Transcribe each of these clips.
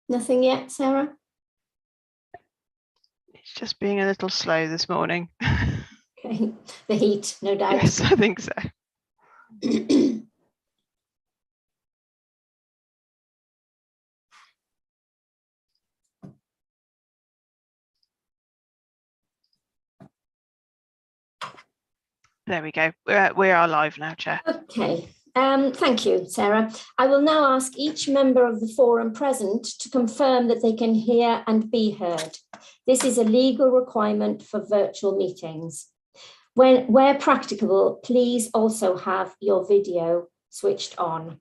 Nothing yet, Sarah? It's just being a little slow this morning. Okay, the heat, no doubt. Yes, I think so. There we go. We are live now, Chair. Okay, thank you, Sarah. I will now ask each member of the forum present to confirm that they can hear and be heard. This is a legal requirement for virtual meetings. Where practicable, please also have your video switched on.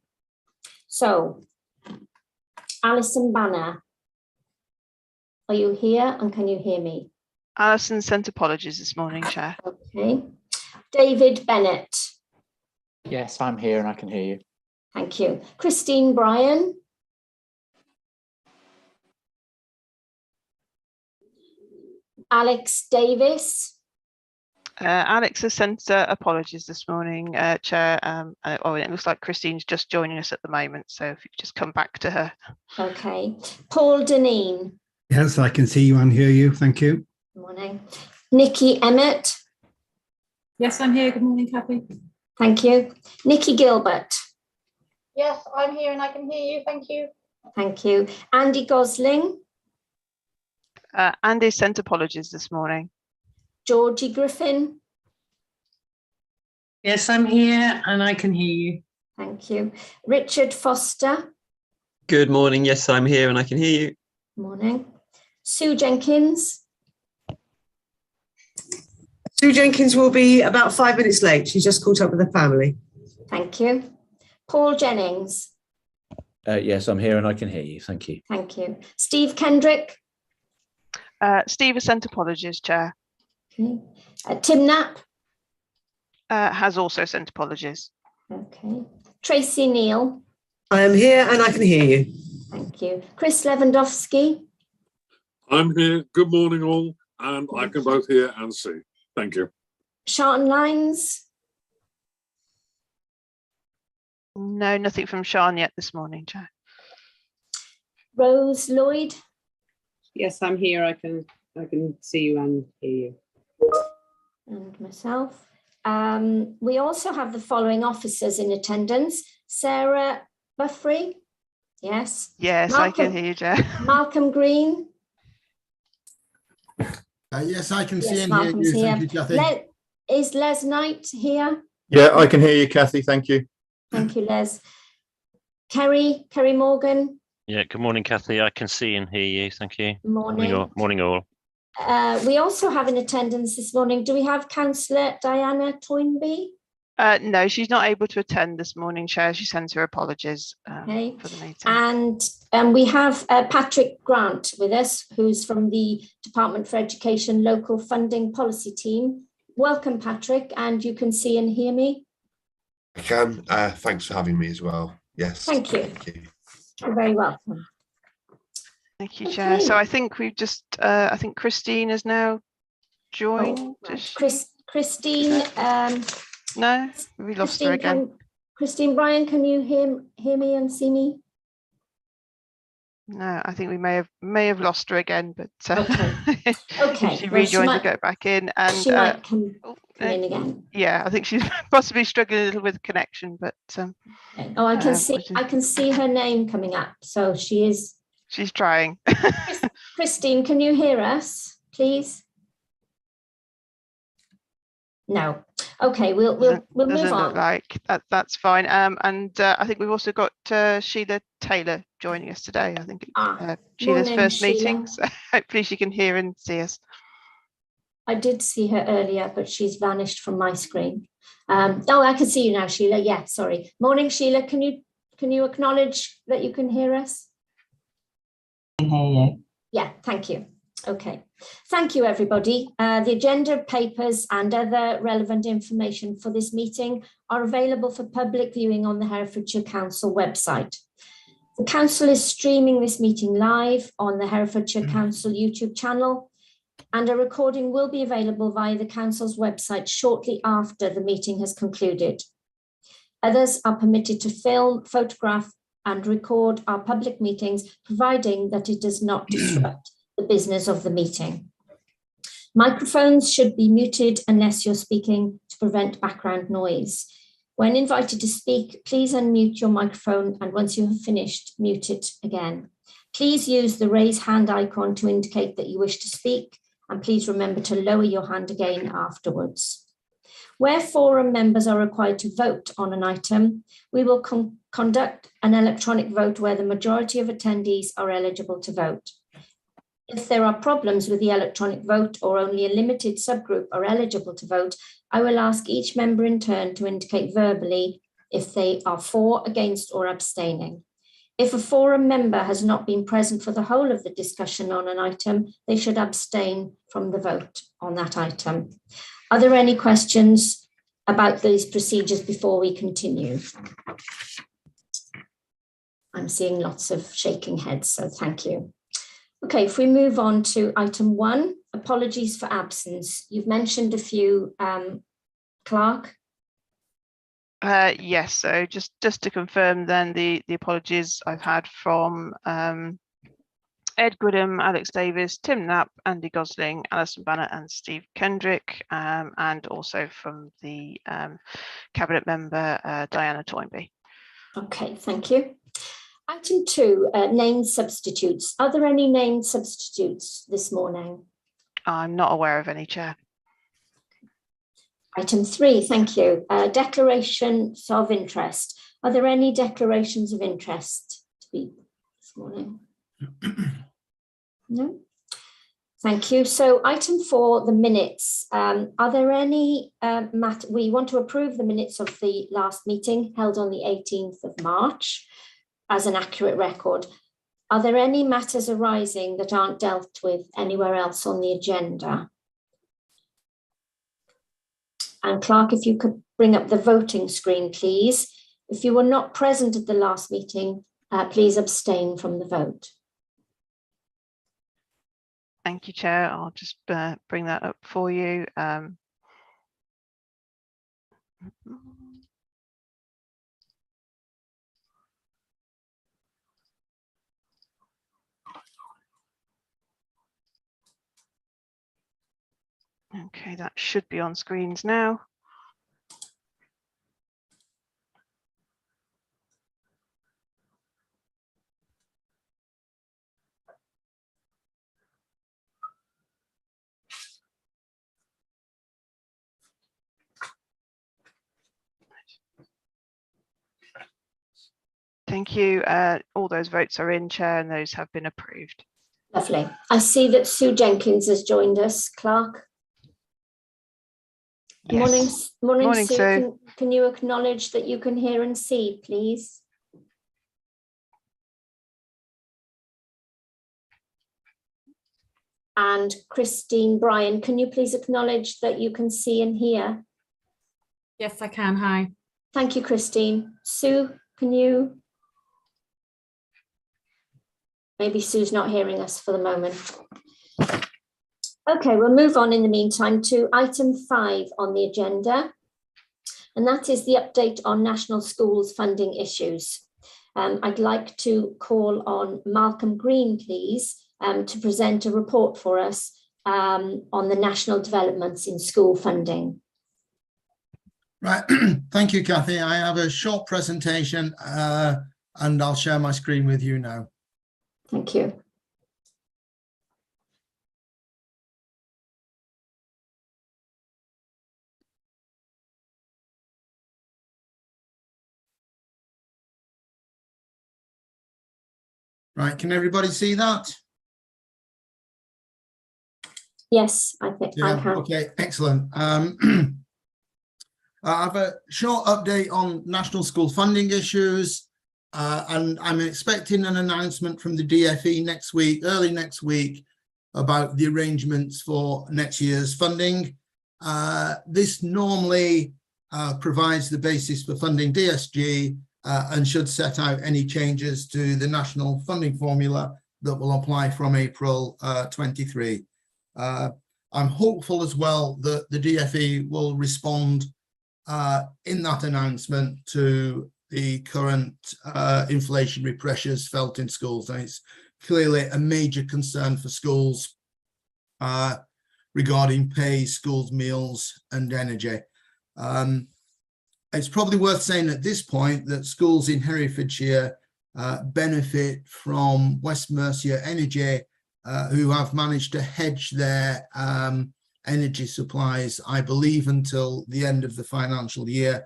So, Alison Banner, are you here and can you hear me? Alison sent apologies this morning, Chair. Okay. David Bennett. Yes, I'm here and I can hear you. Thank you. Christine Bryan. Alex Davis. Alex has sent apologies this morning, Chair. It looks like Christine's just joining us at the moment, so if you could just come back to her. Okay. Paul Deneen. Yes, I can see you and hear you. Thank you. Good morning. Nikki Emmett. Yes, I'm here. Good morning, Kathy. Thank you. Nikki Gilbert. Yes, I'm here and I can hear you. Thank you. Thank you. Andy Gosling. Andy sent apologies this morning. Georgie Griffin. Yes, I'm here and I can hear you. Thank you. Richard Foster. Good morning. Yes, I'm here and I can hear you. Morning. Sue Jenkins. Sue Jenkins will be about 5 minutes late. She's just caught up with her family. Thank you. Paul Jennings. Yes, I'm here and I can hear you. Thank you. Thank you. Steve Kendrick. Steve has sent apologies, Chair. Okay. Tim Knapp. Has also sent apologies. Okay. Tracy Neal. I am here and I can hear you. Thank you. Chris Lewandowski. I'm here. Good morning, all. And I can both hear and see. Thank you. Sean Lines. No, nothing from Sean yet this morning, Chair. Rose Lloyd. Yes, I'm here. I can see you and hear you. And myself. We also have the following officers in attendance. Sarah Buffrey. Yes. Yes, I can hear you, Chair. Malcolm Green. Yes, I can see Yes, and hear Malcolm's you. here. Thank you, Kathy. Is Les Knight here? Yeah, I can hear you, Kathy. Thank you. Thank you, Les. Kerry Morgan. Yeah, good morning, Kathy. I can see and hear you. Thank you. Morning. Morning all. We also have in attendance this morning. Do we have Councillor Diana Toynbee? No, she's not able to attend this morning, Chair. She sends her apologies for the meeting. And we have Patrick Grant with us, who's from the Department for Education Local Funding Policy Team. Welcome, Patrick, and you can see and hear me. I can. Thanks for having me as well. Yes. Thank you. Thank you. You're very welcome. Thank you, Chair. So I think we've just, I think Christine has now joined. Christine. No, we lost her again. Christine Bryan, can you hear me and see me? No, I think we may have lost her again, but okay. If she rejoined to go back in, and she might come in again. Yeah, I think she's possibly struggling a little with connection, but oh, I can see her name coming up, so she's trying. Christine, can you hear us, please? No. Okay, we'll move on. Doesn't look like that's fine. And I think we've also got Sheila Taylor joining us today. I think it's Sheila's first meeting, so hopefully she can hear and see us. I did see her earlier, but she's vanished from my screen. Oh, I can see you now, Sheila. Yeah, sorry. Morning, Sheila. Can you acknowledge that you can hear us? I can hear you. Yeah, thank you. Okay, thank you, everybody. The agenda, papers and other relevant information for this meeting are available for public viewing on the Herefordshire Council website. The Council is streaming this meeting live on the Herefordshire Council YouTube channel, and a recording will be available via the Council's website shortly after the meeting has concluded. Others are permitted to film, photograph, and record our public meetings, providing that it does not disrupt the business of the meeting. Microphones should be muted unless you're speaking to prevent background noise. When invited to speak, please unmute your microphone, and once you have finished, mute it again. Please use the raise hand icon to indicate that you wish to speak, and please remember to lower your hand again afterwards. Where forum members are required to vote on an item, we will conduct an electronic vote where the majority of attendees are eligible to vote. If there are problems with the electronic vote or only a limited subgroup are eligible to vote, I will ask each member in turn to indicate verbally if they are for, against, or abstaining. If a forum member has not been present for the whole of the discussion on an item, they should abstain from the vote on that item. Are there any questions about these procedures before we continue? I'm seeing lots of shaking heads, so thank you. Okay, if we move on to item 1, apologies for absence. You've mentioned a few, Clark. Yes, so just to confirm then the apologies I've had from Ed Goodham, Alex Davis, Tim Knapp, Andy Gosling, Alison Banner and Steve Kendrick, and also from the Cabinet member Diana Toynbee. Okay, thank you. Item 2, named substitutes. Are there any named substitutes this morning? I'm not aware of any, Chair. Item 3, thank you. Declarations of interest. Are there any declarations of interest to be this morning? No? Thank you. So item 4, the minutes. Are there any we want to approve the minutes of the last meeting held on the 18th of March as an accurate record. Are there any matters arising that aren't dealt with anywhere else on the agenda? And Clark, if you could bring up the voting screen, please. If you were not present at the last meeting, please abstain from the vote. Thank you, Chair. I'll just bring that up for you. Okay, that should be on screens now. Thank you. All those votes are in, Chair, and those have been approved. Lovely. I see that Sue Jenkins has joined us. Clark. Yes. Morning, Sue. Can you acknowledge that you can hear and see, please? And Christine Bryan, can you please acknowledge that you can see and hear? Yes, I can. Hi. Thank you, Christine. Sue, can you? Maybe Sue's not hearing us for the moment. Okay, we'll move on in the meantime to item 5 on the agenda, and that is the update on national schools funding issues. I'd like to call on Malcolm Green, please, to present a report for us on the national developments in school funding. Right, thank you, Kathy. I have a short presentation and I'll share my screen with you now. Thank you. Right, can everybody see that? Yes, I think I can. Okay, excellent. I have a short update on national school funding issues, and I'm expecting an announcement from the DFE next week, early next week, about the arrangements for next year's funding. This normally provides the basis for funding DSG and should set out any changes to the national funding formula that will apply from April 23. I'm hopeful as well that the DfE will respond in that announcement to the current inflationary pressures felt in schools. And it's clearly a major concern for schools regarding pay, schools, meals and energy. It's probably worth saying at this point that schools in Herefordshire benefit from West Mercia Energy, who have managed to hedge their energy supplies, I believe, until the end of the financial year,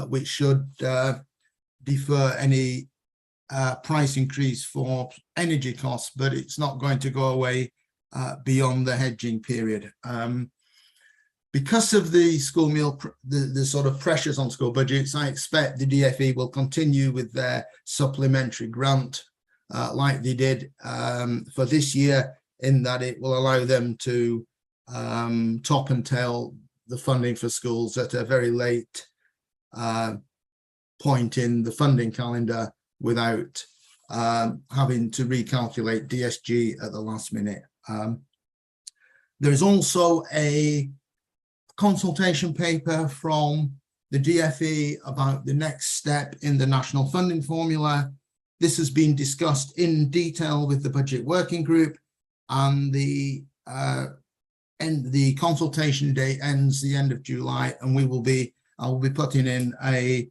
which should defer any price increase for energy costs, but it's not going to go away beyond the hedging period. Because of the school meal, the sort of pressures on school budgets, I expect the DfE will continue with their supplementary grant like they did for this year, in that it will allow them to top and tail the funding for schools at a very late point in the funding calendar without having to recalculate DSG at the last minute. There is also a consultation paper from the DfE about the next step in the national funding formula. This has been discussed in detail with the budget working group, and the consultation date ends the end of July, and I will be putting in a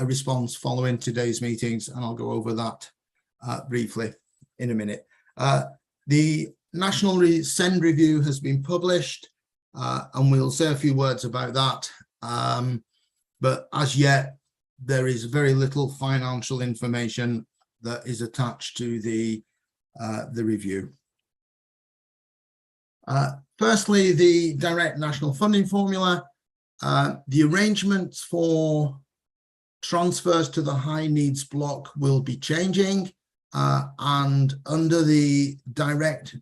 response following today's meetings, and I'll go over that briefly in a minute. The National Send Review has been published, and we'll say a few words about that. But as yet, there is very little financial information that is attached to the review. Firstly, the direct national funding formula. The arrangements for transfers to the high needs block will be changing, and under the direct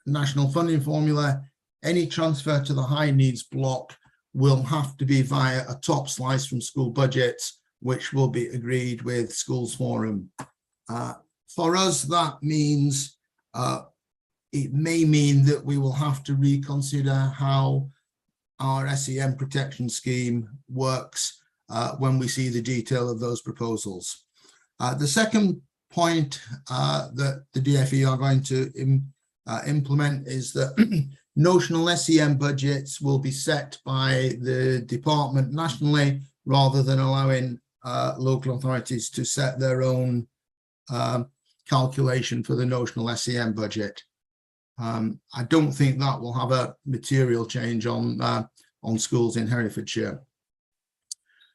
national funding formula, any transfer to the high needs block will have to be via a top slice from school budgets, which will be agreed with Schools Forum. For us, that means it may mean that we will have to reconsider how our SEM protection scheme works when we see the detail of those proposals. The second point that the DfE are going to implement is that notional SEM budgets will be set by the department nationally, rather than allowing local authorities to set their own calculation for the notional SEM budget. I don't think that will have a material change on schools in Herefordshire.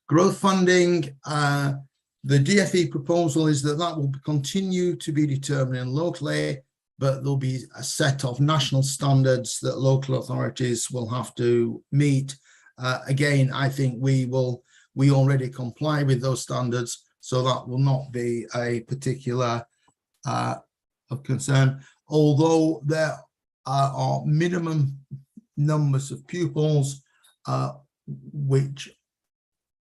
Growth funding, the DfE proposal is that will continue to be determined locally, but there'll be a set of national standards that local authorities will have to meet. Again, I think we already comply with those standards, so that will not be a particular of concern. Although there are minimum numbers of pupils which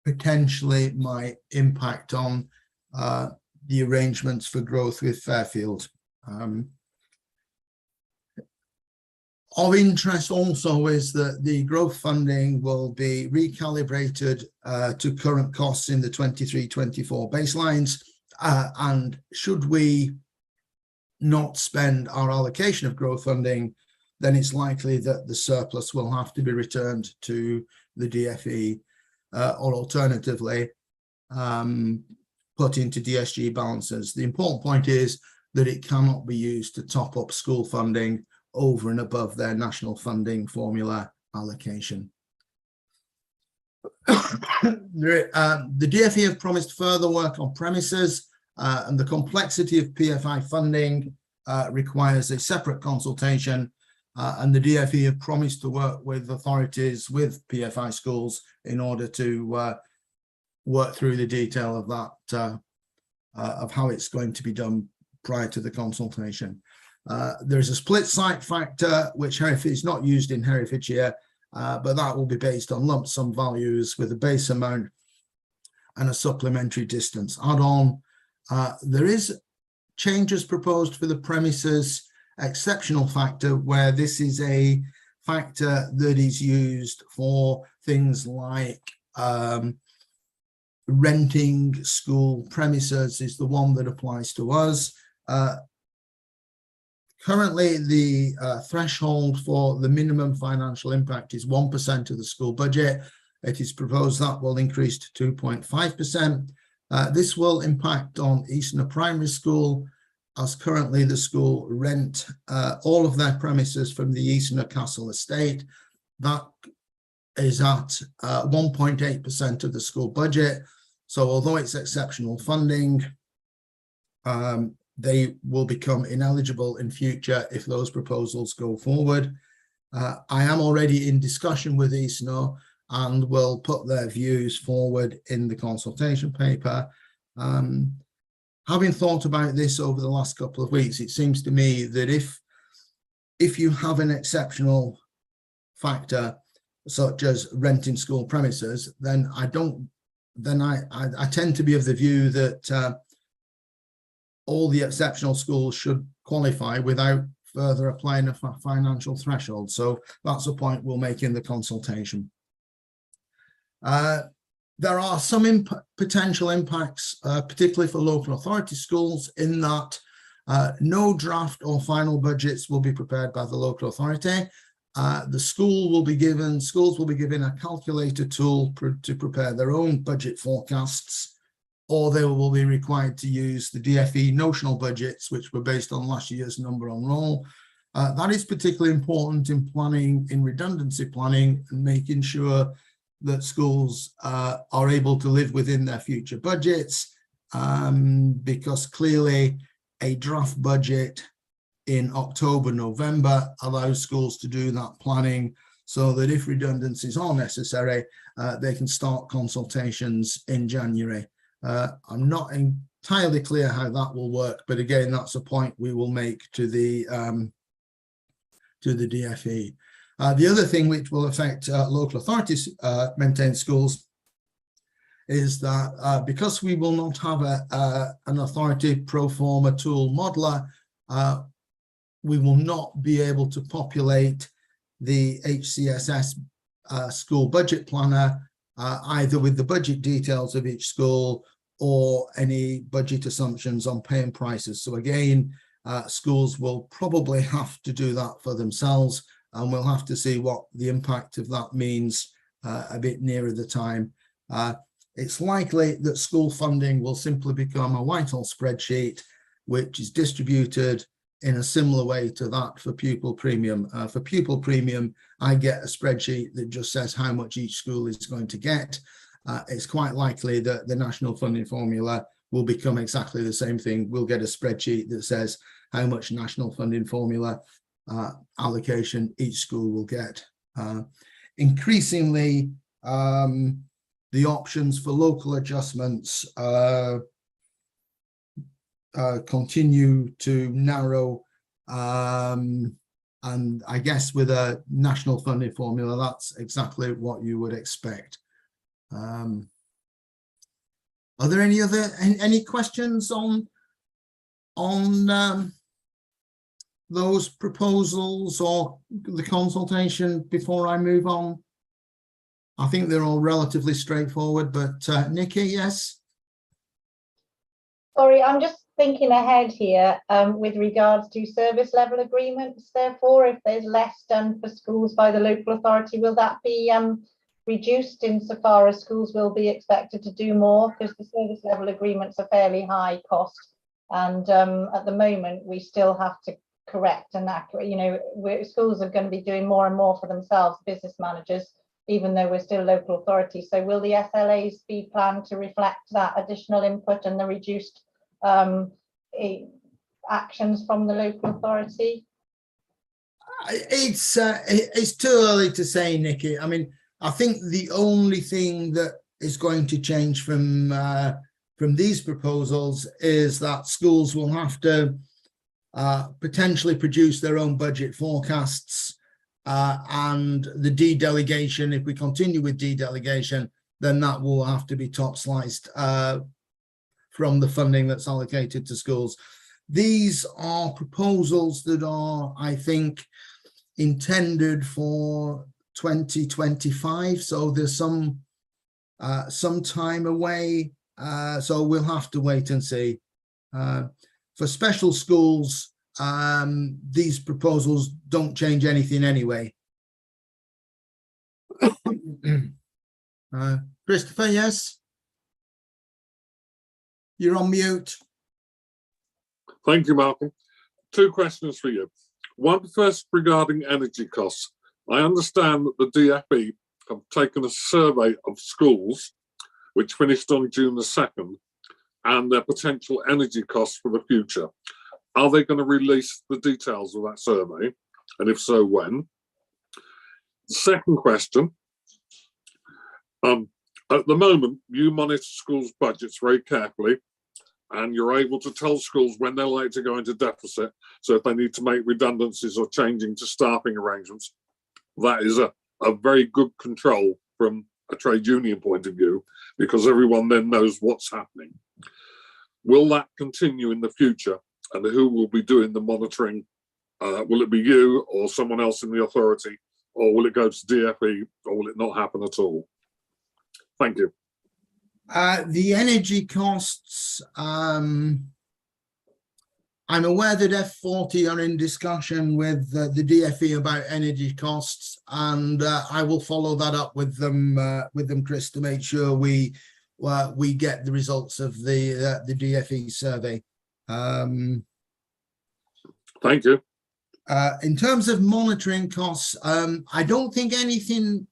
potentially might impact on the arrangements for growth with Fairfield. Of interest also is that the growth funding will be recalibrated to current costs in the 23-24 baselines, and should we not spend our allocation of growth funding, then it's likely that the surplus will have to be returned to the DfE, or alternatively put into DSG balances. The important point is that it cannot be used to top up school funding over and above their national funding formula allocation. The DfE have promised further work on premises, and the complexity of PFI funding requires a separate consultation, and the DfE have promised to work with authorities, with PFI schools, in order to work through the detail of that, of how it's going to be done prior to the consultation. There's a split site factor, which is not used in Herefordshire, but that will be based on lump sum values with a base amount and a supplementary distance add-on. There is changes proposed for the premises exceptional factor, where this is a factor that is used for things like renting school premises is the one that applies to us. Currently, the threshold for the minimum financial impact is 1% of the school budget. It is proposed that will increase to 2.5%. This will impact on Eastnor Primary School, as currently the school rent all of their premises from the Eastnor Castle estate. That is at 1.8% of the school budget. So although it's exceptional funding, they will become ineligible in future if those proposals go forward. I am already in discussion with Eastnor and will put their views forward in the consultation paper. Having thought about this over the last couple of weeks, it seems to me that if you have an exceptional factor such as renting school premises, then I tend to be of the view that all the exceptional schools should qualify without further applying a financial threshold. So that's a point we'll make in the consultation. There are some potential impacts, particularly for local authority schools, in that no draft or final budgets will be prepared by the local authority. The schools will be given a calculator tool to prepare their own budget forecasts, or they will be required to use the DFE notional budgets, which were based on last year's number on roll. That is particularly important in planning, in redundancy planning, and making sure that schools are able to live within their future budgets, because clearly a draft budget in October, November allows schools to do that planning, so that if redundancies are necessary, they can start consultations in January. I'm not entirely clear how that will work, but again, that's a point we will make to the DFE. The other thing which will affect local authorities maintained schools is that because we will not have an authority pro forma tool modeler, we will not be able to populate the HCSS school budget planner either with the budget details of each school or any budget assumptions on pay and prices. So again, schools will probably have to do that for themselves, and we'll have to see what the impact of that means a bit nearer the time. It's likely that school funding will simply become a Whitehall spreadsheet, which is distributed in a similar way to that for pupil premium. For pupil premium, I get a spreadsheet that just says how much each school is going to get. It's quite likely that the national funding formula will become exactly the same thing. We'll get a spreadsheet that says how much national funding formula allocation each school will get. Increasingly, the options for local adjustments continue to narrow, and I guess with a national funding formula, that's exactly what you would expect. Are there any questions on those proposals or the consultation before I move on? I think they're all relatively straightforward, but Nikki, yes? Sorry, I'm just thinking ahead here with regards to service level agreements. Therefore, if there's less done for schools by the local authority, will that be reduced insofar as schools will be expected to do more? Because the service level agreements are fairly high cost, and at the moment we still have to correct and accurate. You know, schools are going to be doing more and more for themselves, business managers, even though we're still local authority. So will the SLAs be planned to reflect that additional input and the reduced actions from the local authority? It's too early to say, Nikki. I mean, I think the only thing that is going to change from these proposals is that schools will have to potentially produce their own budget forecasts, and the delegation, if we continue with delegation, then that will have to be top sliced from the funding that's allocated to schools. These are proposals that are, I think, intended for 2025. So there's some time away. So we'll have to wait and see. For special schools, these proposals don't change anything anyway. Christopher, yes? You're on mute. Thank you, Malcolm. Two questions for you. One first regarding energy costs. I understand that the DFE have taken a survey of schools, which finished on June the 2nd, and their potential energy costs for the future. Are they going to release the details of that survey? And if so, when? Second question. At the moment, you monitor schools' budgets very carefully, and you're able to tell schools when they're likely to go into deficit. So if they need to make redundancies or changing to staffing arrangements, that is a very good control from a trade union point of view, because everyone then knows what's happening. Will that continue in the future? And who will be doing the monitoring? Will it be you or someone else in the authority, or will it go to DFE, or will it not happen at all? Thank you. The energy costs, I'm aware that F40 are in discussion with the DFE about energy costs, and I will follow that up with them, Chris, to make sure we get the results of the DFE survey. Thank you. In terms of monitoring costs, I don't think anything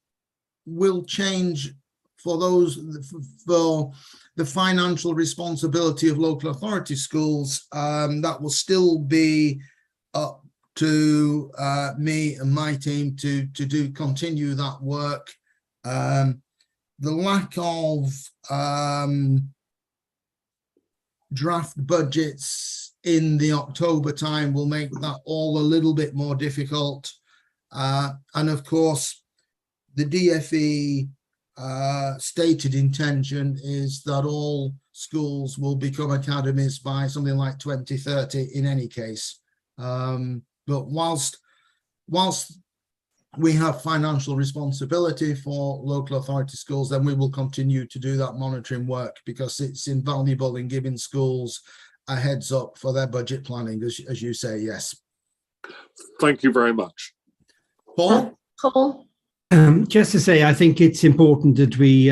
will change for the financial responsibility of local authority schools. That will still be up to me and my team to continue that work. The lack of draft budgets in the October time will make that all a little bit more difficult. And of course, the DFE stated intention is that all schools will become academies by something like 2030 in any case. But whilst we have financial responsibility for local authority schools, then we will continue to do that monitoring work, because it's invaluable in giving schools a heads up for their budget planning, as you say. Yes. Thank you very much. Paul? Paul? Just to say, I think it's important that we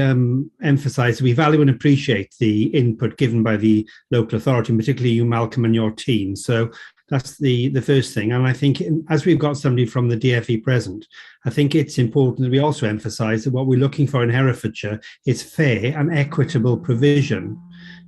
emphasise we value and appreciate the input given by the local authority, and particularly you, Malcolm, and your team. So that's the first thing. And I think as we've got somebody from the DFE present, I think it's important that we also emphasise that what we're looking for in Herefordshire is fair and equitable provision.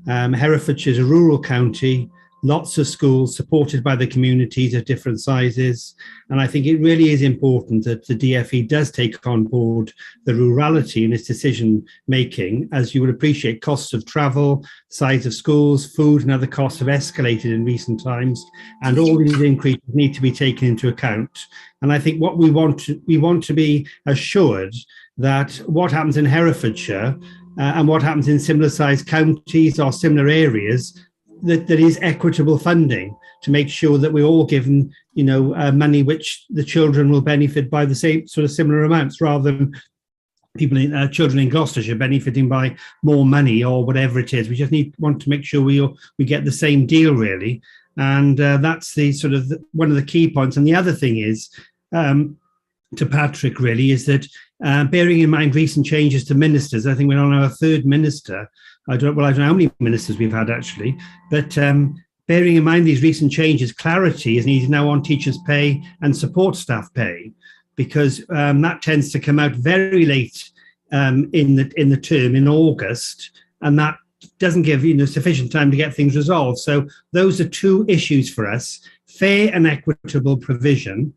Herefordshire is a rural county, lots of schools supported by the communities of different sizes. And I think it really is important that the DFE does take on board the rurality in its decision making. As you would appreciate, costs of travel, size of schools, food and other costs have escalated in recent times, and all these increases need to be taken into account. And I think what we want to be assured that what happens in Herefordshire and what happens in similar sized counties or similar areas, that there is equitable funding to make sure that we're all given, money which the children will benefit by the same sort of similar amounts, rather than children in Gloucestershire benefiting by more money or whatever it is. We just want to make sure we get the same deal, really. And that's the sort of one of the key points. And the other thing is, to Patrick, really, is that bearing in mind recent changes to ministers, I think we're on our third minister. I don't know how many ministers we've had, actually, but bearing in mind these recent changes, clarity is needed now on teachers' pay and support staff pay, because that tends to come out very late in the term in August, and that doesn't give sufficient time to get things resolved. So those are two issues for us: fair and equitable provision,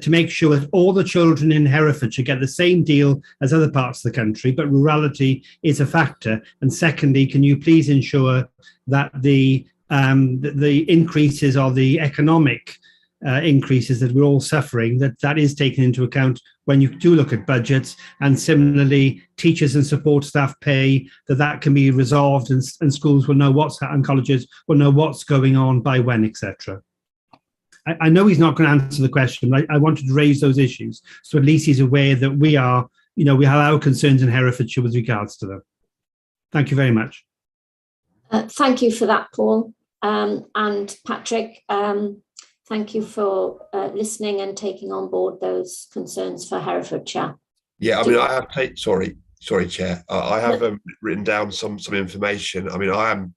to make sure that all the children in Herefordshire get the same deal as other parts of the country, but rurality is a factor. And secondly, can you please ensure that the increases or the economic increases that we're all suffering, that is taken into account when you do look at budgets. And similarly, teachers and support staff pay, that can be resolved, and schools will know and colleges will know what's going on by when, etc. I know he's not going to answer the question. I wanted to raise those issues, so at least he's aware that we have our concerns in Herefordshire with regards to them. Thank you very much. Thank you for that, Paul. And Patrick, thank you for listening and taking on board those concerns for Herefordshire. Yeah, I mean, I have sorry, Chair. I have written down some information. I mean, I am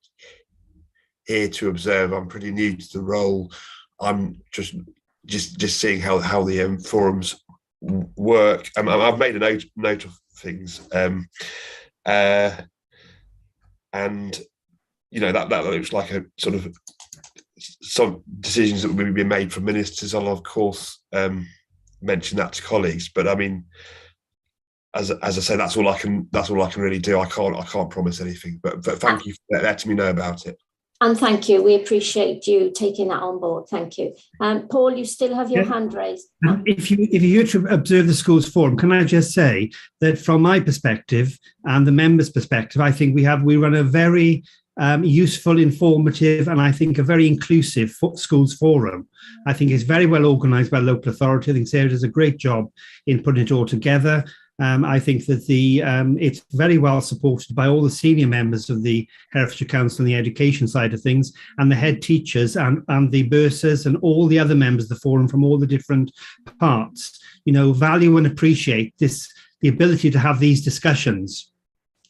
here to observe. I'm pretty new to the role. I'm just seeing how the forums work. I've made a note of things, and that looks like a sort of some decisions that will be made from ministers. I'll of course mention that to colleagues, but I mean, as I say, that's all I can really do. I can't promise anything, but thank you for letting me know about it. And thank you. We appreciate you taking that on board. Thank you. Paul, you still have your hand raised. If you were to observe the schools forum, can I just say that from my perspective and the members' perspective, I think we run a very useful, informative, and I think a very inclusive schools forum. I think it's very well organised by local authority. I think Sarah does a great job in putting it all together. I think that it's very well supported by all the senior members of the Herefordshire Council and the education side of things, and the head teachers and the bursars and all the other members of the forum from all the different parts. Value and appreciate the ability to have these discussions.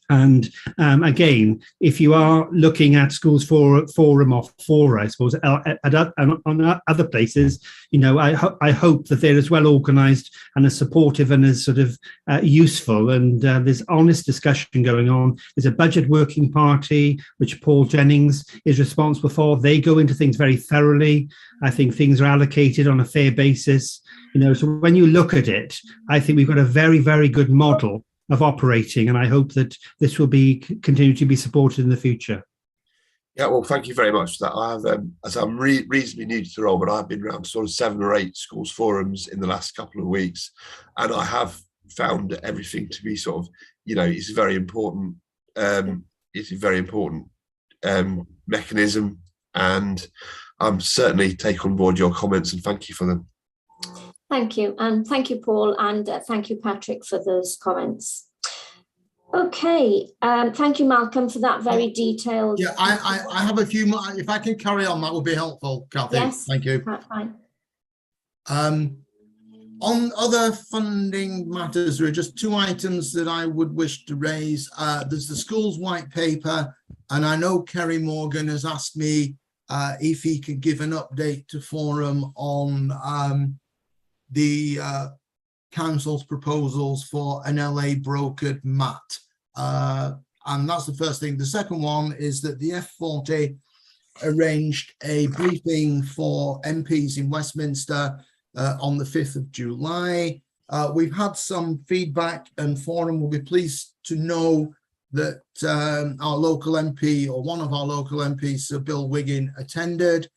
And again, if you are looking at schools forum or fora, I suppose, on other places, I hope that they're as well organised and as supportive and as sort of useful. And there's honest discussion going on. There's a budget working party, which Paul Jennings is responsible for. They go into things very thoroughly. I think things are allocated on a fair basis. So when you look at it, I think we've got a very, very good model of operating, and I hope that this will continue to be supported in the future. Yeah, well, thank you very much for that. I have, as I'm reasonably new to the role, but I've been around sort of 7 or 8 schools forums in the last couple of weeks, and I have found everything to be sort of, it's a very important, mechanism, and I'm certainly take on board your comments and thank you for them. Thank you. And thank you, Paul. And thank you, Patrick, for those comments. Okay. Thank you, Malcolm, for that very detailed. Yeah, I have a few more. If I can carry on, that would be helpful, Kathy. Yes. Thank you. Fine. On other funding matters, there are just 2 items that I would wish to raise. There's the schools white paper, and I know Kerry Morgan has asked me if he could give an update to forum on the council's proposals for an LA brokered mat. And that's the first thing. The second one is that the F40 arranged a briefing for MPs in Westminster on the 5th of July. We've had some feedback, and forum will be pleased to know that our local MP, or one of our local MPs, Sir Bill Wiggin, attended.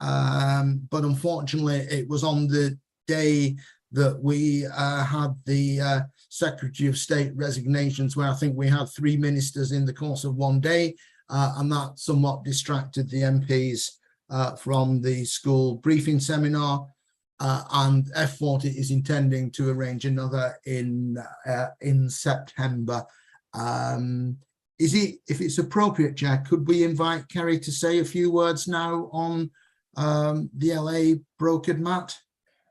But unfortunately, it was on the day that we had the Secretary of State resignations, where I think we had 3 ministers in the course of one day, and that somewhat distracted the MPs from the school briefing seminar. And F40 is intending to arrange another in September. If it's appropriate, Jack, could we invite Kerry to say a few words now on the LA brokered mat?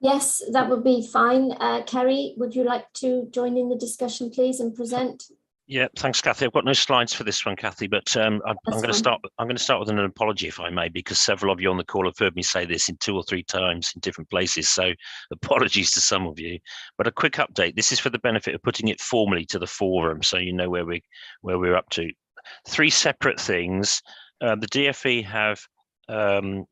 Yes, that would be fine. Kerry, would you like to join in the discussion, please, and present? Yeah, thanks, Kathy. I've got no slides for this one, Kathy, but I'm going to start. I'm going to start with an apology, if I may, because several of you on the call have heard me say this in 2 or 3 times in different places. So apologies to some of you. But a quick update. This is for the benefit of putting it formally to the forum, so you know where we're up to. 3 separate things. The DFE have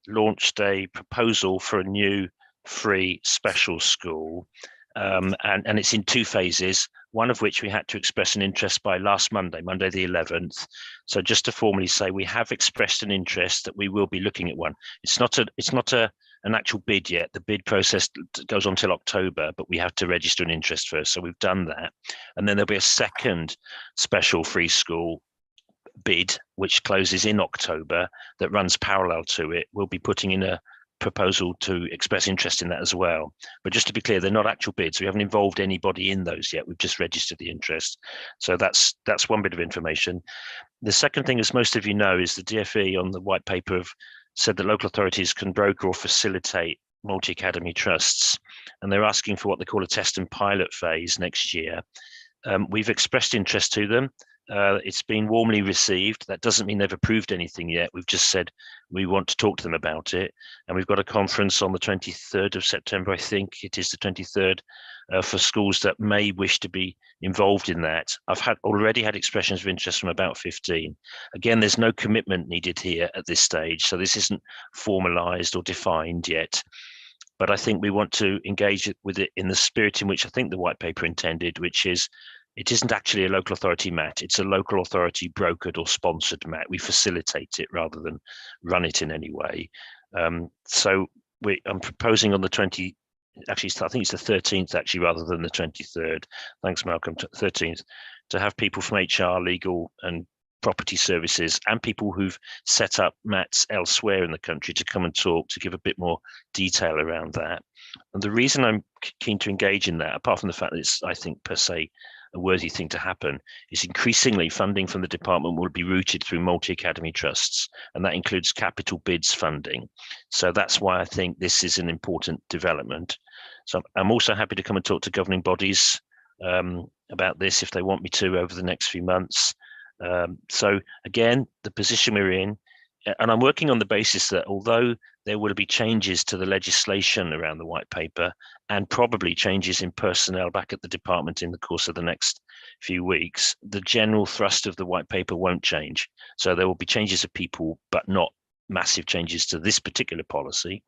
launched a proposal for a new free special school, and it's in 2 phases, one of which we had to express an interest by last Monday the 11th. So just to formally say, we have expressed an interest that we will be looking at one. It's not a an actual bid yet. The bid process goes on till October, but we have to register an interest first. So we've done that. And then there'll be a second special free school bid, which closes in October, that runs parallel to it. We'll be putting in a proposal to express interest in that as well. But just to be clear, they're not actual bids. We haven't involved anybody in those yet. We've just registered the interest. So that's one bit of information. The second thing, as most of you know, is the DfE on the white paper have said that local authorities can broker or facilitate multi-academy trusts, and they're asking for what they call a test and pilot phase next year. We've expressed interest to them. It's been warmly received. That doesn't mean they've approved anything yet. We've just said we want to talk to them about it. And we've got a conference on the 23rd of September, I think it is the 23rd, for schools that may wish to be involved in that. I've already had expressions of interest from about 15. Again, there's no commitment needed here at this stage. So this isn't formalized or defined yet. But I think we want to engage with it in the spirit in which I think the white paper intended, which is it isn't actually a local authority MAT, it's a local authority brokered or sponsored MAT. We facilitate it rather than run it in any way. So I'm proposing on the 20, actually I think it's the 13th actually rather than the 23rd. Thanks Malcolm, 13th, to have people from HR, legal and property services and people who've set up MATs elsewhere in the country to come and talk, to give a bit more detail around that. And the reason I'm keen to engage in that, apart from the fact that it's, I think, per se, a worthy thing to happen, is increasingly funding from the department will be routed through multi-academy trusts, and that includes capital bids funding. So that's why I think this is an important development. So I'm also happy to come and talk to governing bodies about this if they want me to over the next few months. So again, the position we're in, and I'm working on the basis that although there will be changes to the legislation around the white paper and probably changes in personnel back at the department in the course of the next few weeks, the general thrust of the white paper won't change. So there will be changes of people, but not massive changes to this particular policy.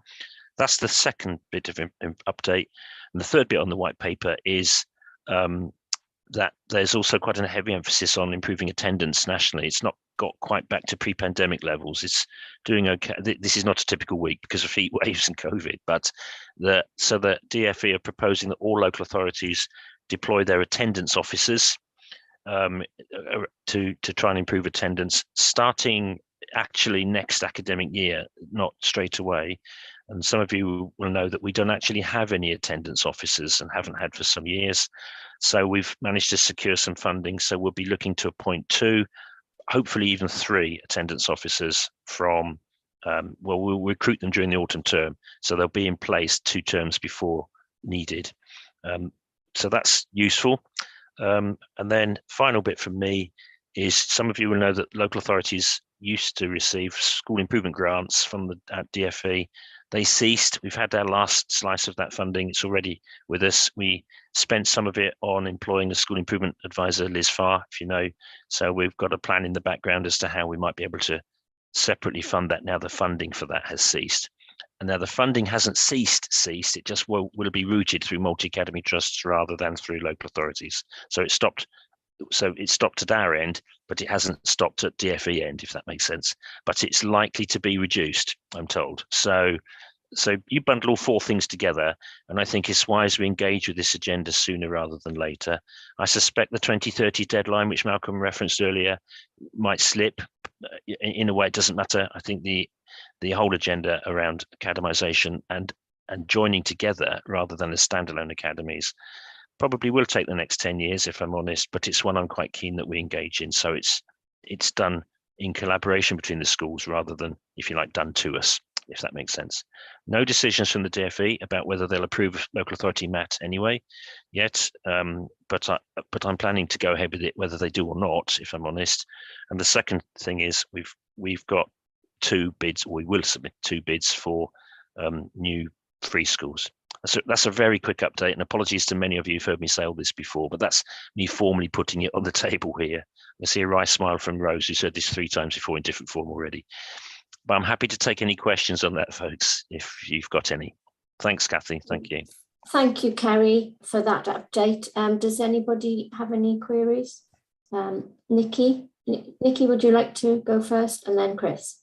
That's the second bit of update. And the third bit on the white paper is that there's also quite a heavy emphasis on improving attendance nationally. It's not got quite back to pre-pandemic levels. It's doing okay. This is not a typical week because of heat waves and COVID, but so the DfE are proposing that all local authorities deploy their attendance officers to try and improve attendance, starting actually next academic year, not straight away. And some of you will know that we don't actually have any attendance officers and haven't had for some years. So we've managed to secure some funding. So we'll be looking to appoint 2, hopefully even 3 attendance officers from, well, we'll recruit them during the autumn term. So they'll be in place 2 terms before needed. So that's useful. And then final bit from me is some of you will know that local authorities used to receive school improvement grants from the DfE. They ceased. We've had our last slice of that funding. It's already with us. We spent some of it on employing the school improvement advisor, Liz Farr, if you know. So we've got a plan in the background as to how we might be able to separately fund that now the funding for that has ceased. And now the funding hasn't ceased, it just will be routed through multi-academy trusts rather than through local authorities. So it stopped at our end, but it hasn't stopped at DfE end, if that makes sense. But it's likely to be reduced, I'm told. So you bundle all 4 things together, and I think it's wise we engage with this agenda sooner rather than later. I suspect the 2030 deadline, which Malcolm referenced earlier, might slip. In a way, it doesn't matter. I think the whole agenda around academisation and joining together rather than as standalone academies probably will take the next 10 years, if I'm honest, but it's one I'm quite keen that we engage in. So it's done in collaboration between the schools rather than, if you like, done to us, if that makes sense. No decisions from the DfE about whether they'll approve local authority MAT anyway yet, but I'm planning to go ahead with it whether they do or not, if I'm honest. And the second thing is we've got 2 bids, or we will submit 2 bids for new free schools. So that's a very quick update, and apologies to many of you who've heard me say all this before, but that's me formally putting it on the table here. I see a wry smile from Rose, who's heard this 3 times before in different form already. But I'm happy to take any questions on that, folks, if you've got any. Thanks, Kathy. Thank you. Thank you, Kerry, for that update. Does anybody have any queries? Nikki, would you like to go first, and then Chris?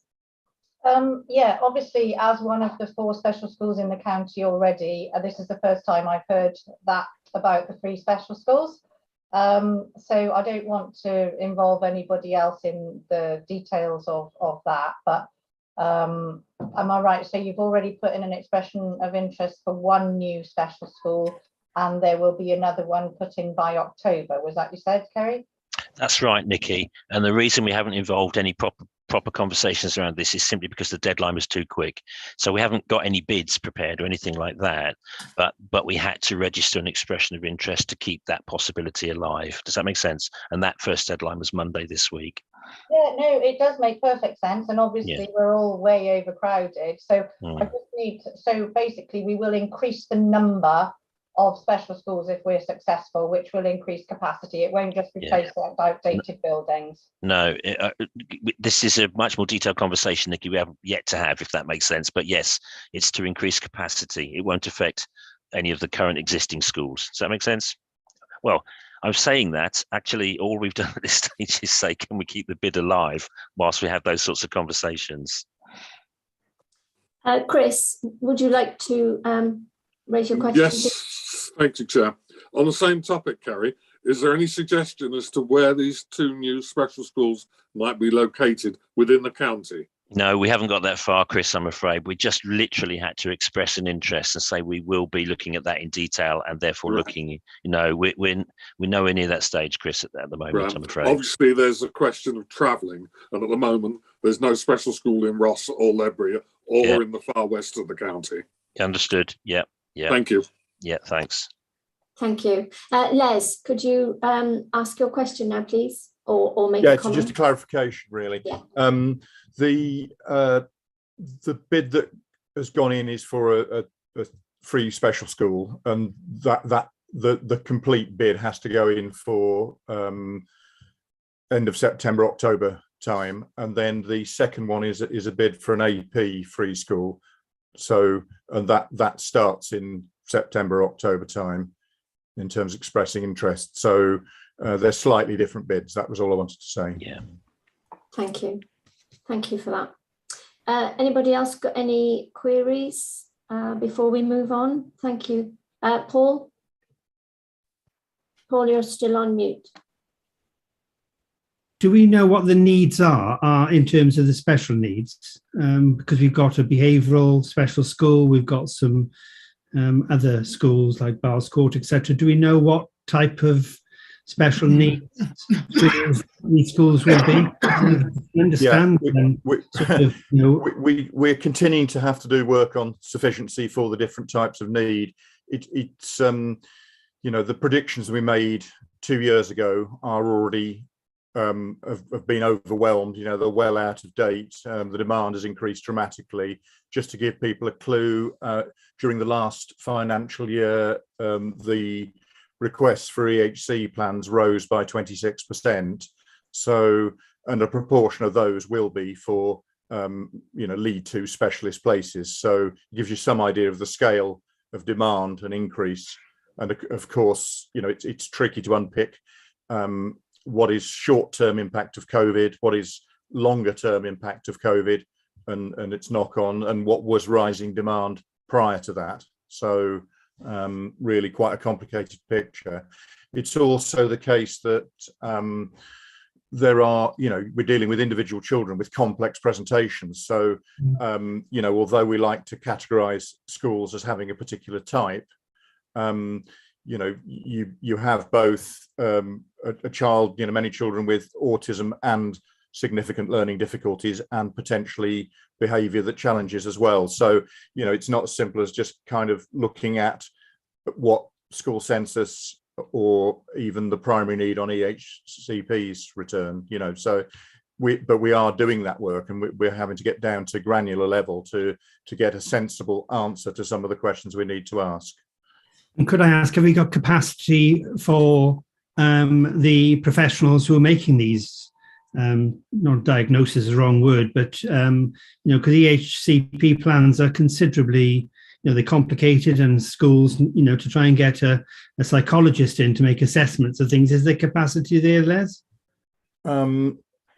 Yeah, obviously, as one of the 4 special schools in the county already, this is the first time I've heard that about the 3 special schools. So I don't want to involve anybody else in the details of that, but am I right? So you've already put in an expression of interest for 1 new special school, and there will be another one put in by October. Was that you said, Kerry? That's right, Nikki. And the reason we haven't involved any proper conversations around this is simply because the deadline was too quick. So we haven't got any bids prepared or anything like that, but we had to register an expression of interest to keep that possibility alive. Does that make sense? And that first deadline was Monday this week. Yeah, no, it does make perfect sense. And obviously we're all way overcrowded. So I just need so basically we will increase the number of special schools if we're successful, which will increase capacity. It won't just replace outdated buildings. No, this is a much more detailed conversation, Nikki, we haven't yet to have, if that makes sense. But yes, it's to increase capacity. It won't affect any of the current existing schools. Does that make sense? Well, I'm saying that actually all we've done at this stage is say, can we keep the bid alive whilst we have those sorts of conversations? Chris, would you like to raise your question? Yes, thank you, Chair. On the same topic, Kerry, is there any suggestion as to where these 2 new special schools might be located within the county? No, we haven't got that far, Chris, I'm afraid. We just literally had to express an interest and say we will be looking at that in detail and therefore looking, we're nowhere near that stage, Chris, at the moment, I'm afraid. Obviously, there's a question of travelling, and at the moment, there's no special school in Ross or Ledbury or in the far west of the county. Understood. Yeah. Thank you. Yeah, thanks. Thank you. Les, could you ask your question now, please? Or make a comment? It's just a clarification, really. Yeah. The bid that has gone in is for a free special school, and the complete bid has to go in for end of September, October time, and then the second one is a bid for an AP free school. So, and that starts in September, October time in terms of expressing interest. So they're slightly different bids. That was all I wanted to say. Yeah. Thank you. Thank you for that. Anybody else got any queries before we move on? Thank you. Paul? Paul, you're still on mute. Do we know what the needs are in terms of the special needs? Because we've got a behavioural special school, we've got some other schools like Barles Court, etc. Do we know what type of special needs these schools will be? Understand? We're continuing to have to do work on sufficiency for the different types of need. It's the predictions we made 2 years ago are already have been overwhelmed. They're well out of date. The demand has increased dramatically. Just to give people a clue, during the last financial year, the requests for EHC plans rose by 26%. So, and a proportion of those will be for lead to specialist places. So it gives you some idea of the scale of demand and increase. And of course, it's tricky to unpick what is short-term impact of COVID, what is longer-term impact of COVID and its knock-on, and what was rising demand prior to that. So really quite a complicated picture. It's also the case that there are, we're dealing with individual children with complex presentations. So, although we like to categorize schools as having a particular type, you have both a child, many children with autism and significant learning difficulties and potentially behavior that challenges as well. So, it's not as simple as just kind of looking at what school census or even the primary need on EHCP's return, so we are doing that work, and we're having to get down to granular level to get a sensible answer to some of the questions we need to ask. And could I ask, have we got capacity for the professionals who are making these, not diagnosis is the wrong word, but, because EHCP plans are considerably, they're complicated, and schools, to try and get a psychologist in to make assessments of things. Is there capacity there, Les?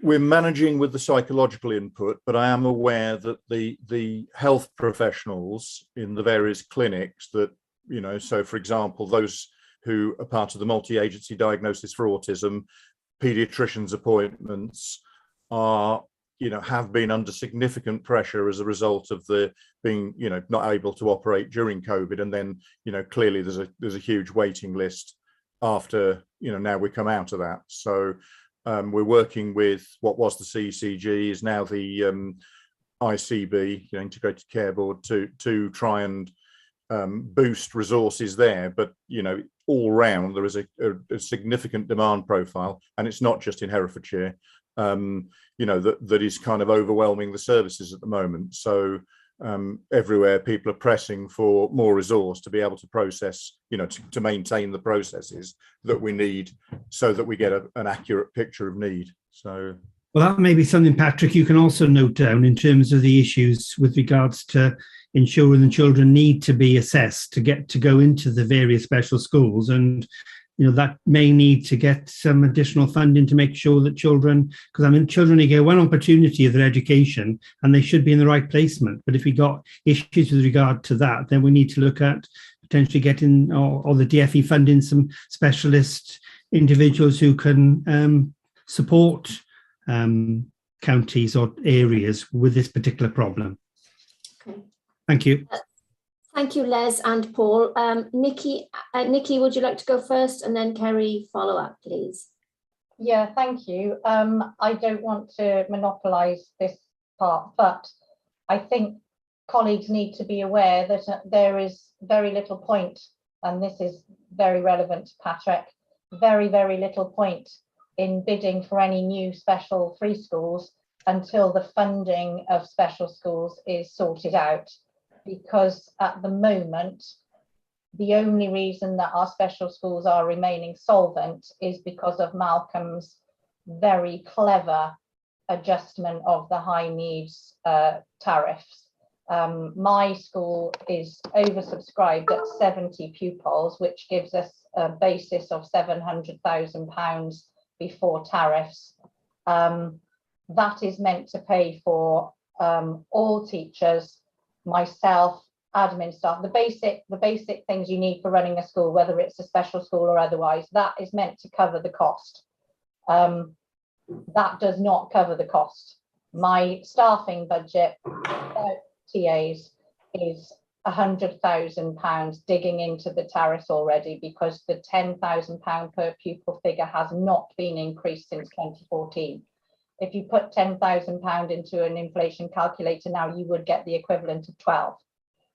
we're managing with the psychological input, but I am aware that the health professionals in the various clinics that, you know, so for example, those who are part of the multi-agency diagnosis for autism, paediatricians' appointments are, you know, have been under significant pressure as a result of the being, you know, not able to operate during COVID. And then, you know, clearly there's a huge waiting list after, you know, now we come out of that. So we're working with what was the CCG, is now the ICB, you know, Integrated Care Board, to try and boost resources there. But, you know, all round there is a significant demand profile, and it's not just in Herefordshire, you know, that is kind of overwhelming the services at the moment. So everywhere people are pressing for more resource to be able to process, you know, to maintain the processes that we need so that we get an accurate picture of need. So, well, that may be something, Patrick, you can also note down in terms of the issues with regards to ensuring the children need to be assessed to get to go into the various special schools. And, you know, that may need to get some additional funding to make sure that children, because I mean, children only get one opportunity of their education and they should be in the right placement. But if we got issues with regard to that, then we need to look at potentially getting, or the DFE funding some specialist individuals who can support counties or areas with this particular problem. Okay. Thank you. Thank you, Les and Paul. Nikki, would you like to go first, and then Kerry follow up, please? Yeah, thank you. I don't want to monopolise this part, but I think colleagues need to be aware that there is very little point, and this is very relevant to Patrick, very, very little point in bidding for any new special free schools until the funding of special schools is sorted out. Because at the moment, the only reason that our special schools are remaining solvent is because of Malcolm's very clever adjustment of the high needs tariffs. My school is oversubscribed at 70 pupils, which gives us a basis of £700,000 before tariffs. That is meant to pay for all teachers, myself, admin staff, the basic things you need for running a school, whether it's a special school or otherwise. That is meant to cover the cost. That does not cover the cost. My staffing budget without TAs is £100,000 digging into the tariffs already, because the £10,000 per pupil figure has not been increased since 2014. If you put £10,000 into an inflation calculator now, you would get the equivalent of 12.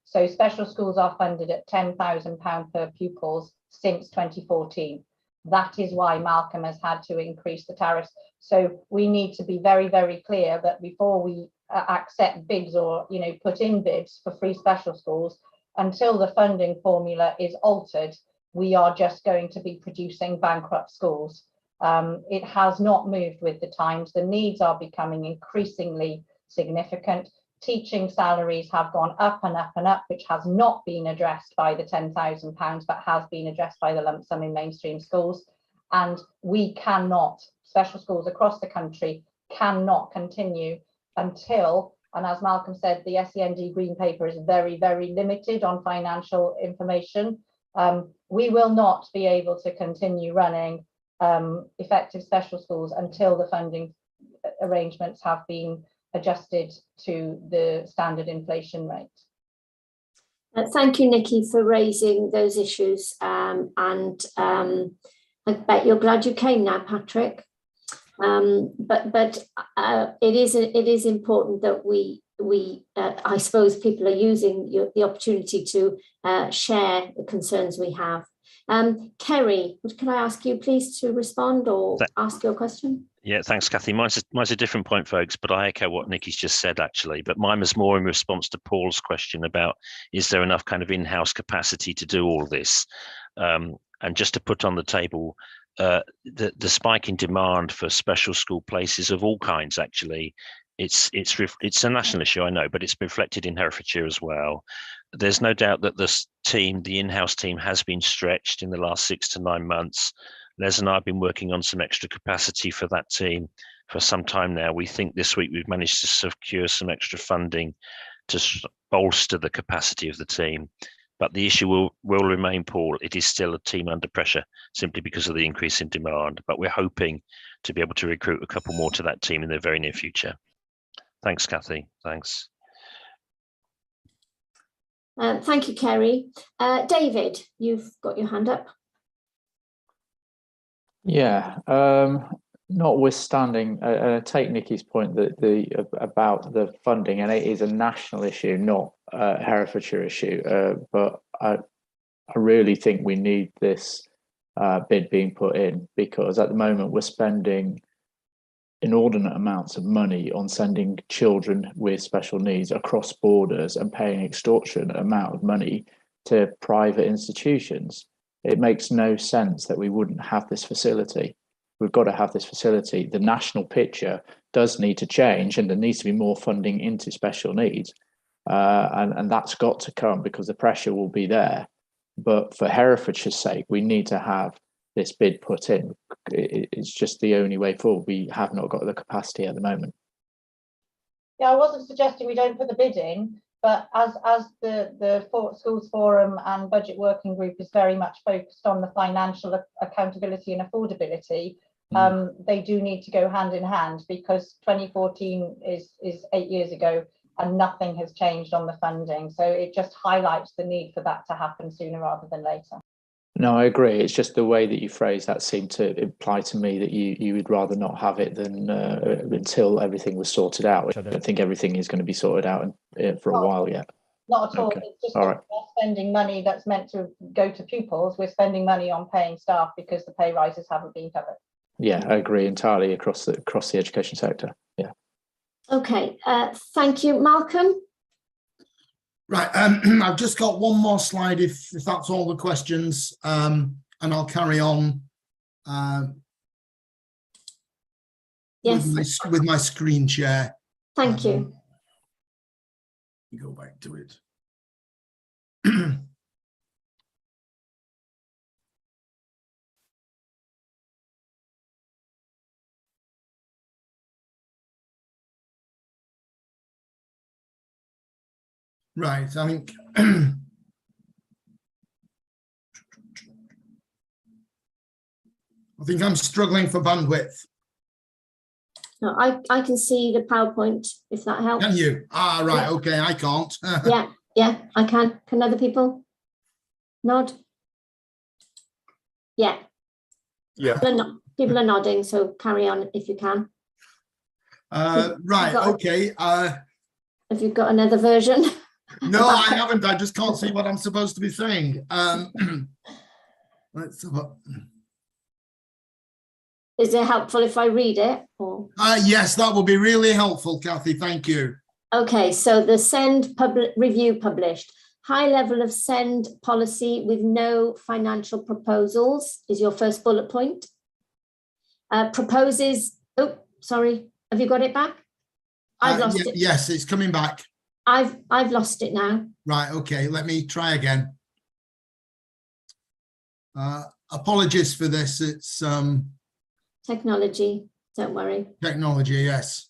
So special schools are funded at £10,000 per pupils since 2014. That is why Malcolm has had to increase the tariffs. So we need to be very, very clear that before we accept bids or, you know, put in bids for free special schools, until the funding formula is altered, we are just going to be producing bankrupt schools. It has not moved with the times. The needs are becoming increasingly significant. Teaching salaries have gone up and up and up, which has not been addressed by the £10,000, but has been addressed by the lump sum in mainstream schools. And we cannot, special schools across the country cannot continue until, and as Malcolm said, the SEND Green Paper is very, very limited on financial information. We will not be able to continue running effective special schools until the funding arrangements have been adjusted to the standard inflation rate. Thank you, Nikki, for raising those issues. I bet you're glad you came now, Patrick. But it is important that we I suppose people are using the opportunity to share the concerns we have. Kerry, can I ask you please to respond or ask your question? Yeah, thanks, Kathy. Mine's a different point, folks, but I echo what Nikki's just said, actually. But mine was more in response to Paul's question about, is there enough kind of in-house capacity to do all this? And just to put on the table, the spike in demand for special school places of all kinds, actually, it's a national issue, I know, but it's reflected in Herefordshire as well. There's no doubt that this team, the in-house team, has been stretched in the last 6 to 9 months. Les and I have been working on some extra capacity for that team, for some time now. We think this week we've managed to secure some extra funding to bolster the capacity of the team. But the issue will remain, Paul. It is still a team under pressure simply because of the increase in demand. But we're hoping to be able to recruit a couple more to that team in the very near future. Thanks, Kathy. Thanks. Thank you, Kerry. David, you've got your hand up. Yeah, notwithstanding, I take Nikki's point that about the funding, and it is a national issue, not a Herefordshire issue. But I really think we need this bid being put in, because at the moment we're spending inordinate amounts of money on sending children with special needs across borders and paying extortionate amount of money to private institutions. It makes no sense that we wouldn't have this facility. We've got to have this facility. The national picture does need to change, and there needs to be more funding into special needs. And that's got to come, because the pressure will be there. But for Herefordshire's sake, we need to have this bid put in. It's just the only way forward. We have not got the capacity at the moment. Yeah, I wasn't suggesting we don't put the bid in, but as the Schools Forum and Budget Working Group is very much focused on the financial accountability and affordability, they do need to go hand in hand, because 2014 is 8 years ago and nothing has changed on the funding. So it just highlights the need for that to happen sooner rather than later. No, I agree. It's just the way that you phrase that seemed to imply to me that you would rather not have it than until everything was sorted out. I don't think everything is going to be sorted out for a while yet. Not at all. Okay. It's just All that right. we're spending money that's meant to go to pupils. We're spending money on paying staff because the pay rises haven't been covered. Yeah, I agree entirely across the education sector. Yeah. Okay, thank you. Malcolm? Right, I've just got one more slide if that's all the questions, and I'll carry on Yes. with my screen share. Thank you. Go back to it. Right, I think I'm struggling for bandwidth. No, I can see the PowerPoint, if that helps. Can you? Ah, right, Yeah. okay, I can't. Yeah, I can. Can other people nod? Yeah. Yeah. People are nodding, so carry on if you can. Right, okay. Have you got another version? No, I haven't. I just can't see what I'm supposed to be saying. Let's have a... Is it helpful if I read it? Or? Yes, that would be really helpful, Kathy. Thank you. Okay, so the SEND review published. High level of SEND policy with no financial proposals is your first bullet point. Proposes, oh, sorry, have you got it back? I've lost it. Yes, it's coming back. I've lost it now. Right, okay, let me try again. Apologies for this, it's technology, don't worry. Technology, yes.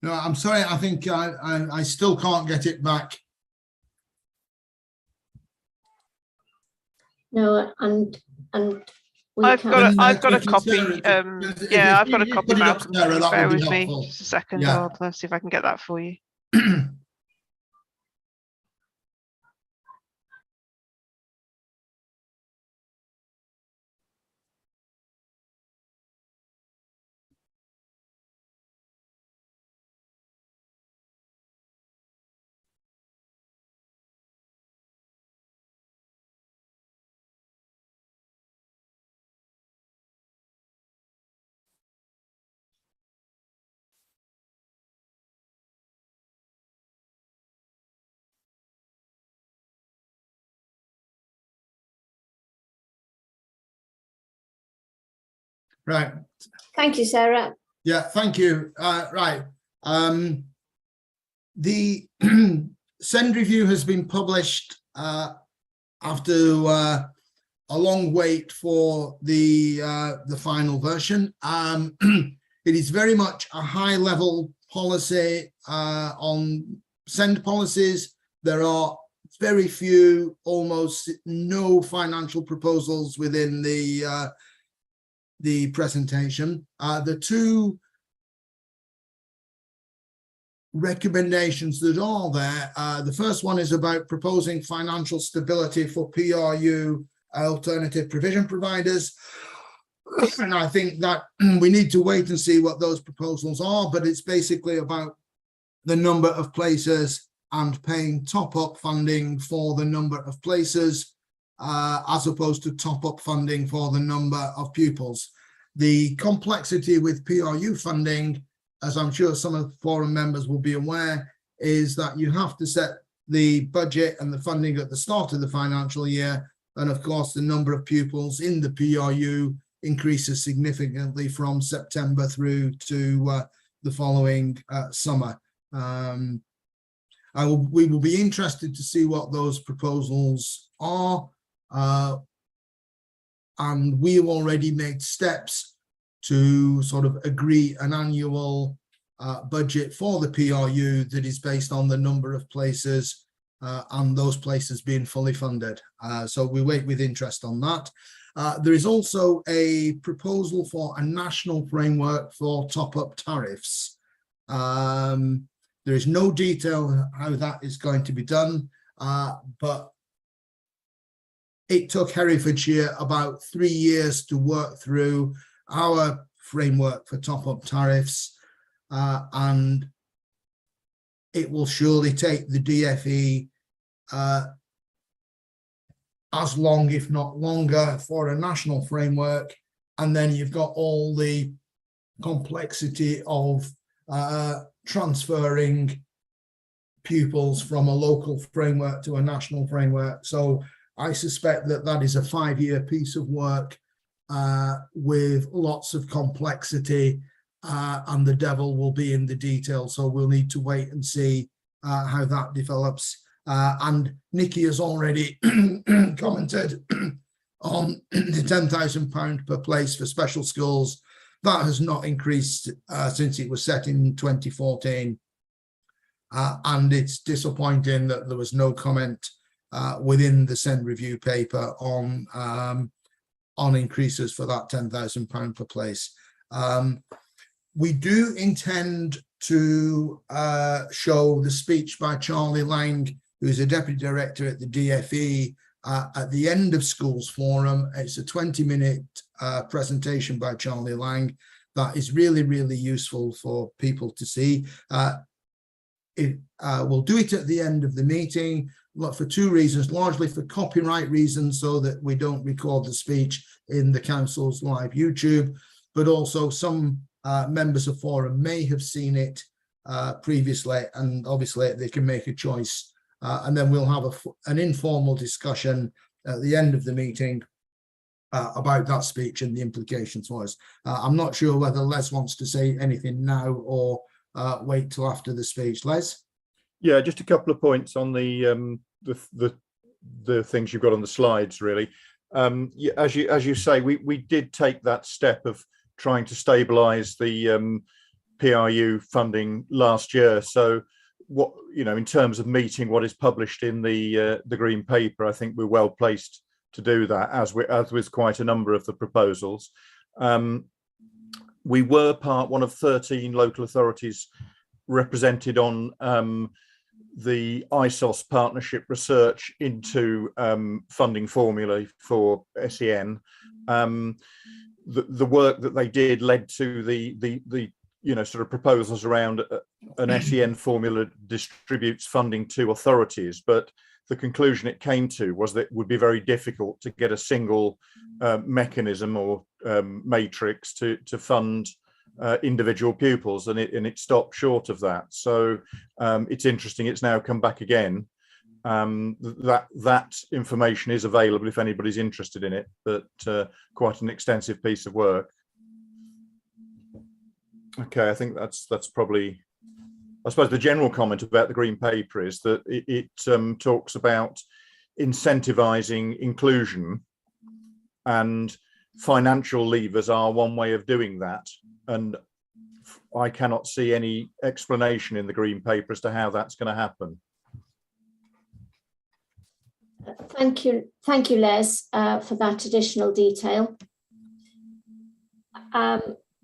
No, I'm sorry, I think I still can't get it back. No, and I've got a copy. Sarah, Yeah, I've got a copy. put it up, Malcolm, Sarah, that bear would be with me helpful. just a second. Yeah. I'll see if I can get that for you. Right. Thank you, Sarah. Yeah, thank you. Right. The SEND review has been published after a long wait for the final version. It is very much a high-level policy on SEND policies. There are very few, almost no financial proposals within the presentation. The two recommendations that are there, the first one is about proposing financial stability for PRU alternative provision providers. And I think that we need to wait and see what those proposals are, but it's basically about the number of places and paying top-up funding for the number of places as opposed to top-up funding for the number of pupils. The complexity with PRU funding, as I'm sure some of the forum members will be aware, is that you have to set the budget and the funding at the start of the financial year. And of course, the number of pupils in the PRU increases significantly from September through to the following summer. We will be interested to see what those proposals are. And we have already made steps to sort of agree an annual budget for the PRU that is based on the number of places and those places being fully funded. So we wait with interest on that. There is also a proposal for a national framework for top-up tariffs. There is no detail how that is going to be done, but it took Herefordshire about 3 years to work through our framework for top-up tariffs, and it will surely take the DFE as long, if not longer, for a national framework. And then you've got all the complexity of transferring pupils from a local framework to a national framework. So I suspect that that is a 5-year piece of work with lots of complexity, and the devil will be in the detail. So we'll need to wait and see how that develops. And Nikki has already commented on the £10,000 per place for special schools. That has not increased since it was set in 2014. And it's disappointing that there was no comment within the SEND review paper on increases for that £10,000 per place. We do intend to show the speech by Charlie Lang, who's a deputy director at the DFE, at the end of Schools Forum. It's a 20-minute presentation by Charlie Lang that is really, really useful for people to see. We'll do it at the end of the meeting for 2 reasons, largely for copyright reasons, so that we don't record the speech in the council's live YouTube, but also some members of Forum may have seen it previously, and obviously they can make a choice. And then we'll have an informal discussion at the end of the meeting about that speech and the implications for us. I'm not sure whether Les wants to say anything now or wait till after the speech. Les? Yeah, just a couple of points on the things you've got on the slides, really. As you say, we did take that step of trying to stabilise the PRU funding last year. So what, in terms of meeting what is published in the green paper, I think we're well placed to do that, as with quite a number of the proposals. We were one of 13 local authorities represented on the ISOS partnership research into funding formulae for SEN. The work that they did led to the sort of proposals around an SEN formula distributes funding to authorities, but the conclusion it came to was that it would be very difficult to get a single mechanism or matrix to fund individual pupils, and it stopped short of that. So it's interesting it's now come back again. That information is available if anybody's interested in it, but quite an extensive piece of work. Okay, I think that's probably, I suppose the general comment about the green paper is that it talks about incentivizing inclusion, and financial levers are one way of doing that. And I cannot see any explanation in the green paper as to how that's going to happen. Thank you, Les, for that additional detail.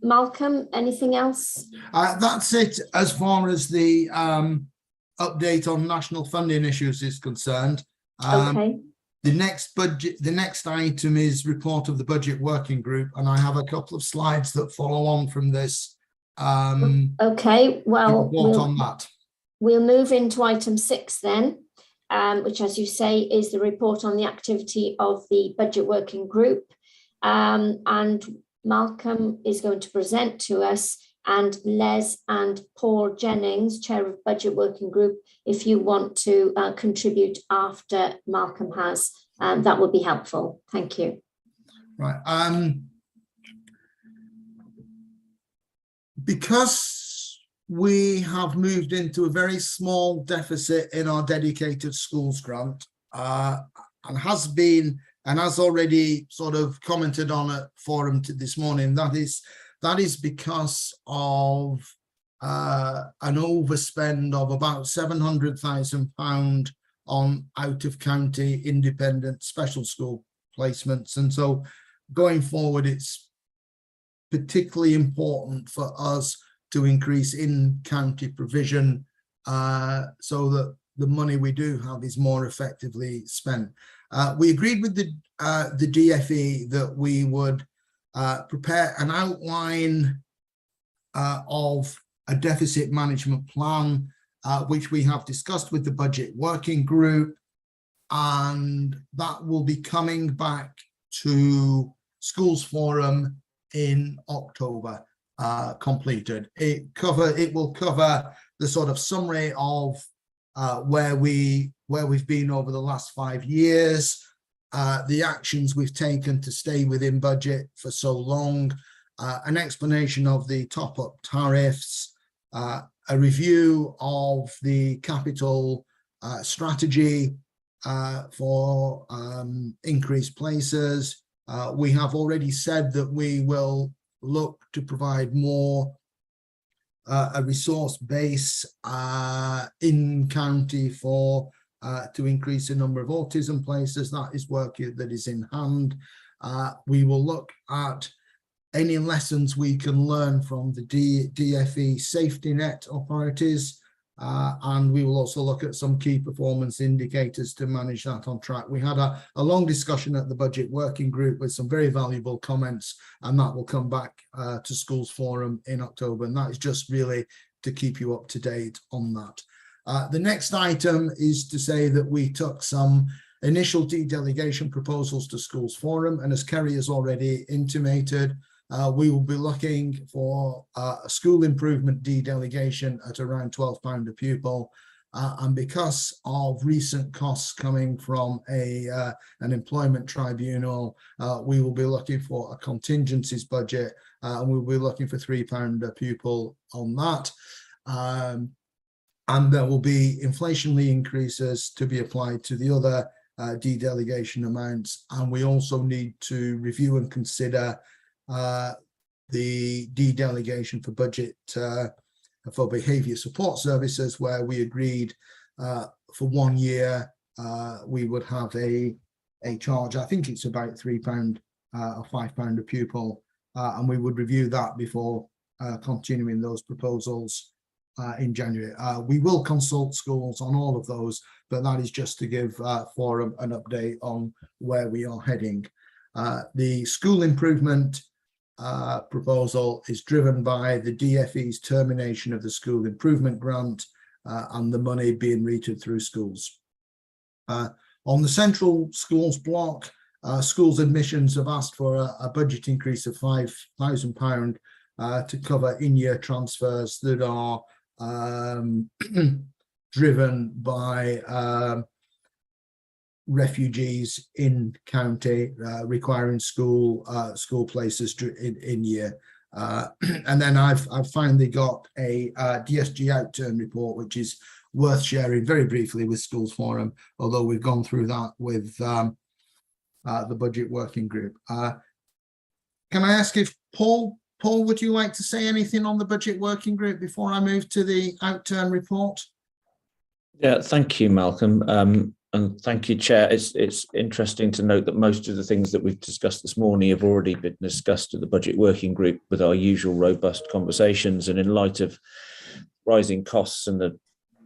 Malcolm, anything else? That's it as far as the update on national funding issues is concerned. Okay. The next item is report of the budget working group, and I have a couple of slides that follow on from this. Okay, well, on that. We'll move into item 6 then, which, as you say, is the report on the activity of the budget working group. And Malcolm is going to present to us, and Les and Paul Jennings, Chair of Budget Working Group, if you want to contribute after Malcolm has, that would be helpful. Thank you. Right. Because we have moved into a very small deficit in our dedicated schools grant, and has already sort of commented on a forum this morning, that is because of an overspend of about £700,000 on out-of-county independent special school placements. And so going forward, it's particularly important for us to increase in-county provision so that the money we do have is more effectively spent. We agreed with the DFE that we would prepare an outline of a deficit management plan, which we have discussed with the budget working group, and that will be coming back to Schools Forum in October, completed. It will cover the sort of summary of where we've been over the last 5 years, the actions we've taken to stay within budget for so long, an explanation of the top-up tariffs, a review of the capital strategy for increased places. We have already said that we will look to provide more a resource base in county for to increase the number of autism places. That is work that is in hand. We will look at any lessons we can learn from the DFE safety net authorities, and we will also look at some key performance indicators to manage that on track. We had a long discussion at the budget working group with some very valuable comments, and that will come back to Schools Forum in October, and that is just really to keep you up to date on that. The next item is to say that we took some initial delegation proposals to Schools Forum, and as Kerry has already intimated, we will be looking for a school improvement delegation at around £12 a pupil. And because of recent costs coming from an employment tribunal, we will be looking for a contingencies budget, and we'll be looking for £3 a pupil on that. And there will be inflationary increases to be applied to the other delegation amounts. And we also need to review and consider the delegation for budget for behaviour support services, where we agreed for 1 year we would have a charge. I think it's about £3 or £5 a pupil, and we would review that before continuing those proposals in January. We will consult schools on all of those, but that is just to give Forum an update on where we are heading. The school improvement proposal is driven by the DFE's termination of the school improvement grant and the money being routed through schools. On the central schools block, schools admissions have asked for a budget increase of £5,000 to cover in-year transfers that are driven by refugees in county requiring school places in year. And then I've finally got a DSG outturn report, which is worth sharing very briefly with Schools Forum, although we've gone through that with the budget working group. Can I ask if Paul, would you like to say anything on the budget working group before I move to the outturn report? Yeah, thank you, Malcolm. And thank you, Chair. It's interesting to note that most of the things that we've discussed this morning have already been discussed at the budget working group with our usual robust conversations. And in light of rising costs and the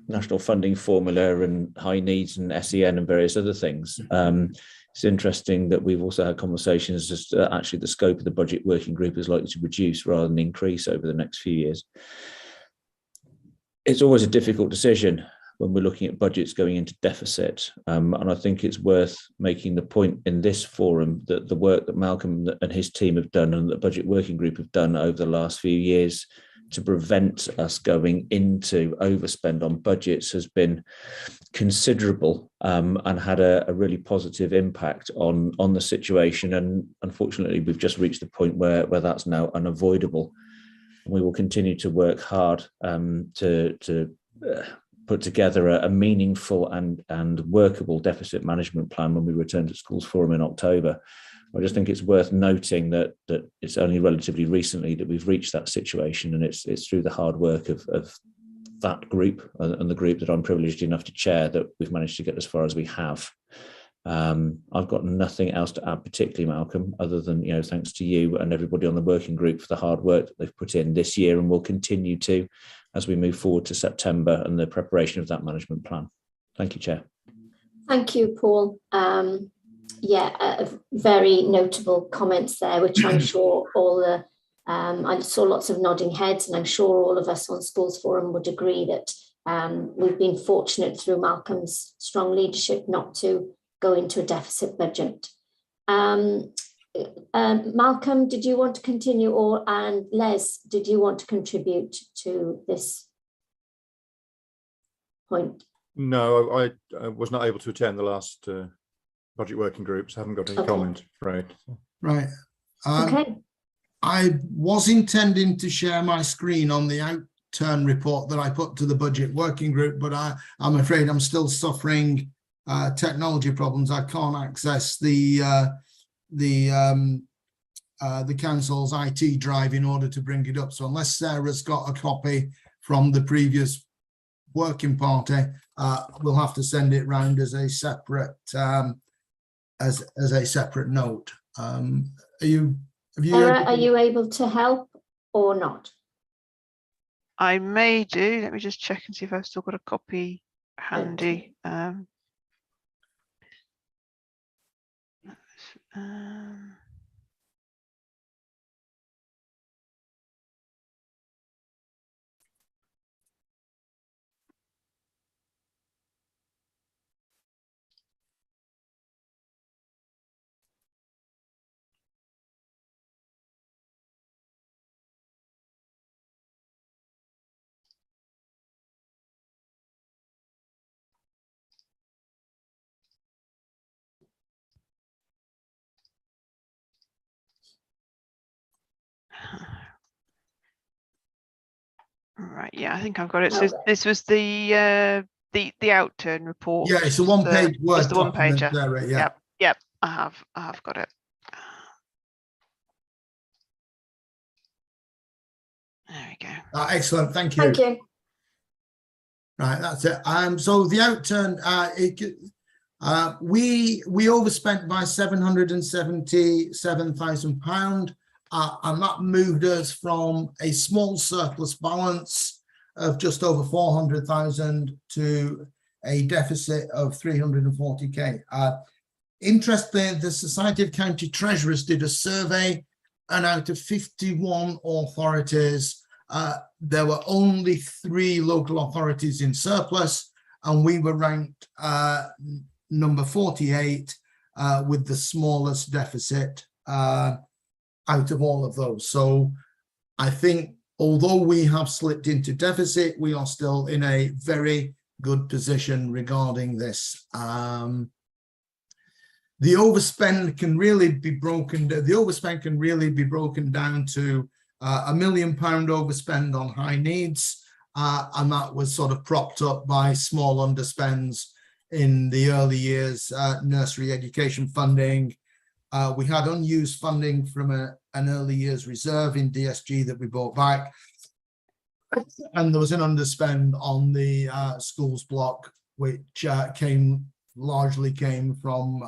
national funding formula and high needs and SEN and various other things, it's interesting that we've also had conversations as to actually the scope of the budget working group is likely to reduce rather than increase over the next few years. It's always a difficult decision when we're looking at budgets going into deficit. And I think it's worth making the point in this forum that the work that Malcolm and his team have done and the budget working group have done over the last few years to prevent us going into overspend on budgets has been considerable, and had a really positive impact on the situation. And unfortunately, we've just reached the point where that's now unavoidable. We will continue to work hard to put together a meaningful and workable deficit management plan when we return to Schools Forum in October. I just think it's worth noting that it's only relatively recently that we've reached that situation, and it's through the hard work of that group and the group that I'm privileged enough to chair that we've managed to get as far as we have. I've got nothing else to add particularly, Malcolm, other than thanks to you and everybody on the working group for the hard work that they've put in this year and will continue to as we move forward to September and the preparation of that management plan. Thank you, Chair. Thank you, Paul. Very notable comments there, which I'm sure all the I saw lots of nodding heads, and I'm sure all of us on Schools Forum would agree that we've been fortunate through Malcolm's strong leadership not to go into a deficit budget. Malcolm, did you want to continue, and Les, did you want to contribute to this point? No, I was not able to attend the last budget working groups. I haven't got any comment, right? Right. Okay. I was intending to share my screen on the outturn report that I put to the budget working group, but I'm afraid I'm still suffering technology problems. I can't access the council's IT drive in order to bring it up. So unless Sarah's got a copy from the previous working party, we'll have to send it round as a separate note. Sarah, are you able to help or not? I may do. Let me just check and see if I've still got a copy handy. Right, yeah, I think I've got it. So this was the outturn report. Yeah, it's a one-page Word it's the one document, pager. Sarah, yeah. Yep, I have got it. There we go. Excellent, thank you. Thank you. Right, that's it. So the outturn, we overspent by £777,000, and that moved us from a small surplus balance of just over 400,000 to a deficit of 340k. Interestingly, the Society of County Treasurers did a survey, and out of 51 authorities, there were only 3 local authorities in surplus, and we were ranked number 48 with the smallest deficit out of all of those. So I think although we have slipped into deficit, we are still in a very good position regarding this. The overspend can really be broken. The overspend can really be broken down to £1 million overspend on high needs, and that was sort of propped up by small underspends in the early years nursery education funding. We had unused funding from an early years reserve in DSG that we brought back, and there was an underspend on the schools block, which largely came from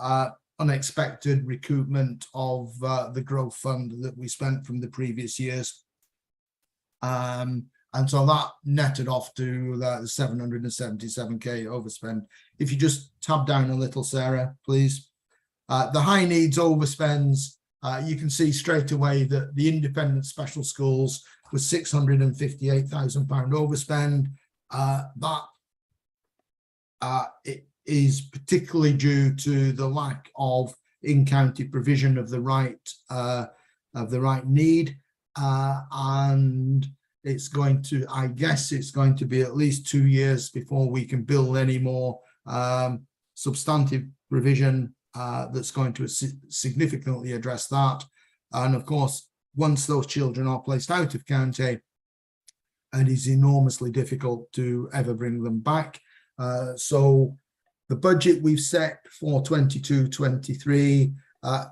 unexpected recoupment of the growth fund that we spent from the previous years. And so that netted off to the 777k overspend. If you just tab down a little, Sarah, please. The high needs overspends, you can see straight away that the independent special schools was £658,000 overspend. It is particularly due to the lack of in-county provision of the right need, and it's going to, I guess it's going to be at least 2 years before we can build any more substantive provision that's going to significantly address that. And of course, once those children are placed out of county, it is enormously difficult to ever bring them back. So the budget we've set for 22-23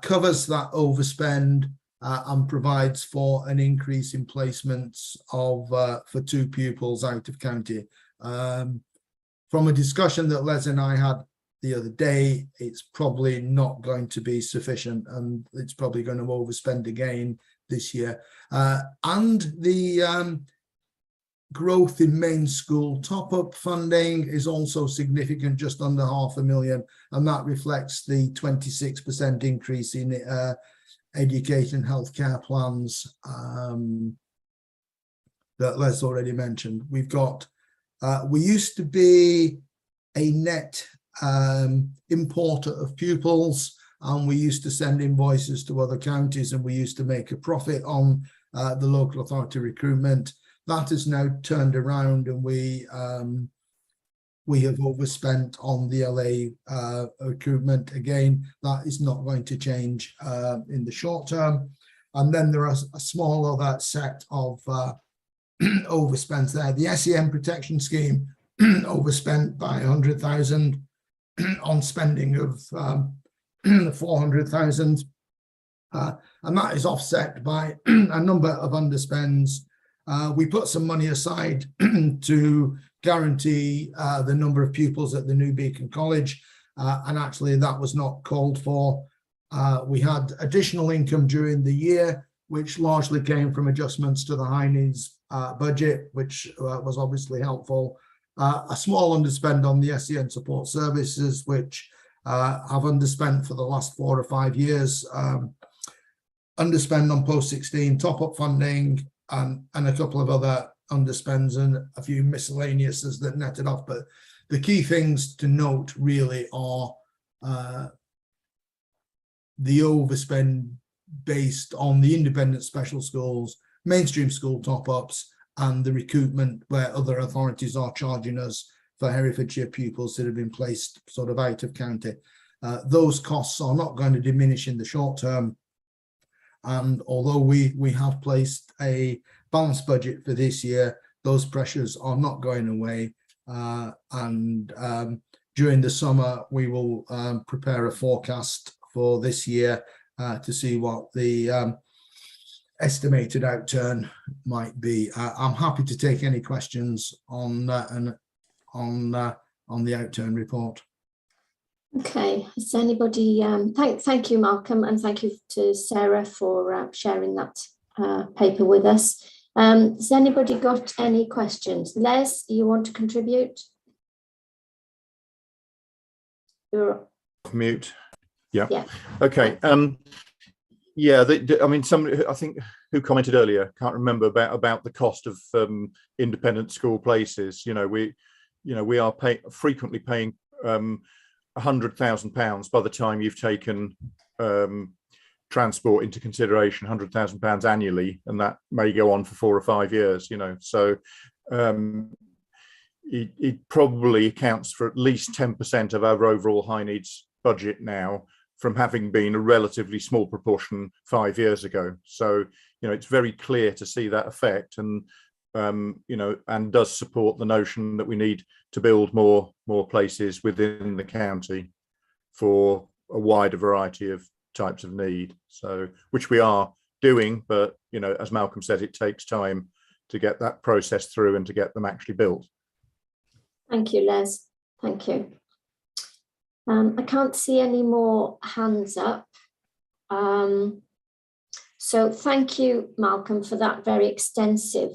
covers that overspend and provides for an increase in placements of for 2 pupils out of county. From a discussion that Les and I had the other day, it's probably not going to be sufficient, and it's probably going to overspend again this year. And the growth in main school top-up funding is also significant, just under £500,000, and that reflects the 26% increase in education healthcare plans that Les already mentioned. We've got, we used to be a net importer of pupils, and we used to send invoices to other counties, and we used to make a profit on the local authority recruitment. That has now turned around, and we have overspent on the LA recruitment. Again, that is not going to change in the short term. And then there are a small other set of overspends there. The SEM protection scheme overspent by 100,000 on spending of 400,000, and that is offset by a number of underspends. We put some money aside to guarantee the number of pupils at the New Beacon College, and actually that was not called for. We had additional income during the year, which largely came from adjustments to the high needs budget, which was obviously helpful. A small underspend on the SEN support services, which have underspent for the last 4 or 5 years. Underspend on post-16 top-up funding, and a couple of other underspends and a few miscellaneouses that netted off. But the key things to note really are the overspend based on the independent special schools, mainstream school top-ups, and the recoupment where other authorities are charging us for Herefordshire pupils that have been placed sort of out of county. Those costs are not going to diminish in the short term. And although we have placed a balanced budget for this year, those pressures are not going away. During the summer, we will prepare a forecast for this year to see what the estimated outturn might be. I'm happy to take any questions on that and on the outturn report. Okay, is anybody, thank you, Malcolm, and thank you to Sarah for sharing that paper with us. Has anybody got any questions? Les, you want to contribute? You're mute. Yeah. Okay. Yeah. I mean, somebody, I think, who commented earlier, can't remember, about the cost of independent school places. We are frequently paying £100,000 by the time you've taken transport into consideration, £100,000 annually, and that may go on for 4 or 5 years. So it probably accounts for at least 10% of our overall high needs budget now. from having been a relatively small proportion 5 years ago. So, it's very clear to see that effect, and and does support the notion that we need to build more places within the county for a wider variety of types of need. So, which we are doing, but as Malcolm said, it takes time to get that process through and to get them actually built. Thank you, Les. Thank you. I can't see any more hands up. So thank you, Malcolm, for that very extensive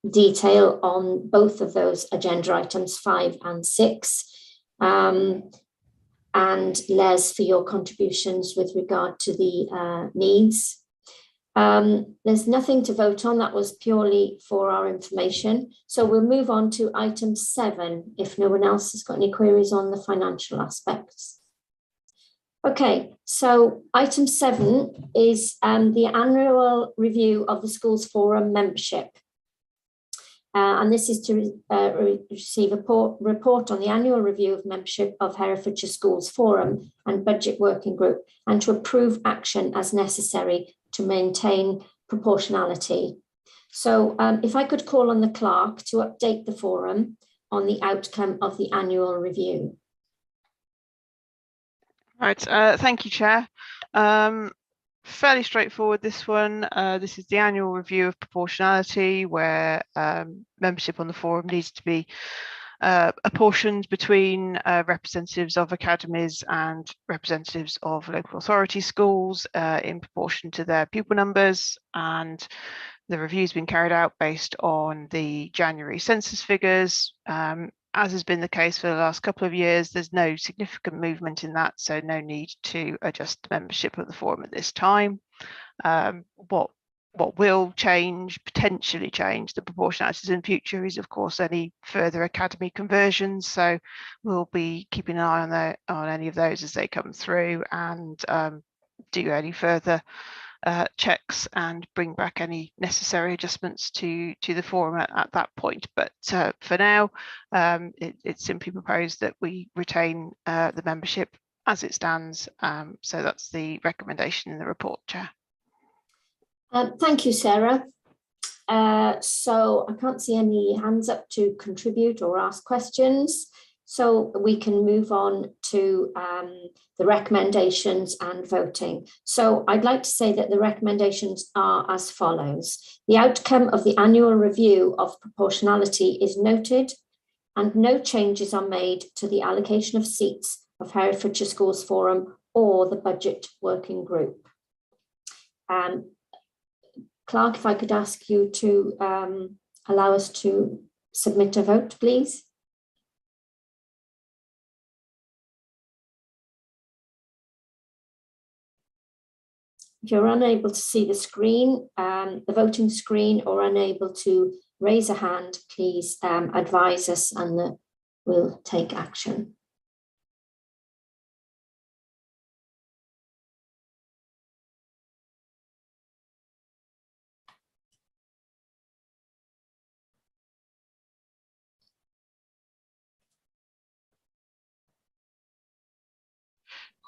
detail on both of those agenda items 5 and 6. And Les, for your contributions with regard to the needs. There's nothing to vote on. That was purely for our information. So we'll move on to item 7, if no one else has got any queries on the financial aspects. Okay, so item 7 is the annual review of the Schools Forum membership. And this is to receive a report on the annual review of membership of Herefordshire Schools Forum and Budget Working Group, and to approve action as necessary to maintain proportionality. So if I could call on the clerk to update the forum on the outcome of the annual review. Right, thank you, Chair. Fairly straightforward, this one. This is the annual review of proportionality, where membership on the forum needs to be apportioned between representatives of academies and representatives of local authority schools in proportion to their pupil numbers. And the review's been carried out based on the January census figures. As has been the case for the last couple of years, there's no significant movement in that, so no need to adjust the membership of the forum at this time. What will change, potentially change the proportionalities in future is, of course, any further academy conversions. So we'll be keeping an eye on any of those as they come through, and do any further checks and bring back any necessary adjustments to the forum at that point. But for now, it's simply proposed that we retain the membership as it stands. So that's the recommendation in the report, Chair. Thank you, Sarah. So I can't see any hands up to contribute or ask questions. So we can move on to the recommendations and voting. So I'd like to say that the recommendations are as follows. The outcome of the annual review of proportionality is noted, and no changes are made to the allocation of seats of Herefordshire Schools Forum or the Budget Working Group. Clerk, if I could ask you to allow us to submit a vote, please. If you're unable to see the screen, the voting screen, or unable to raise a hand, please advise us and we'll take action.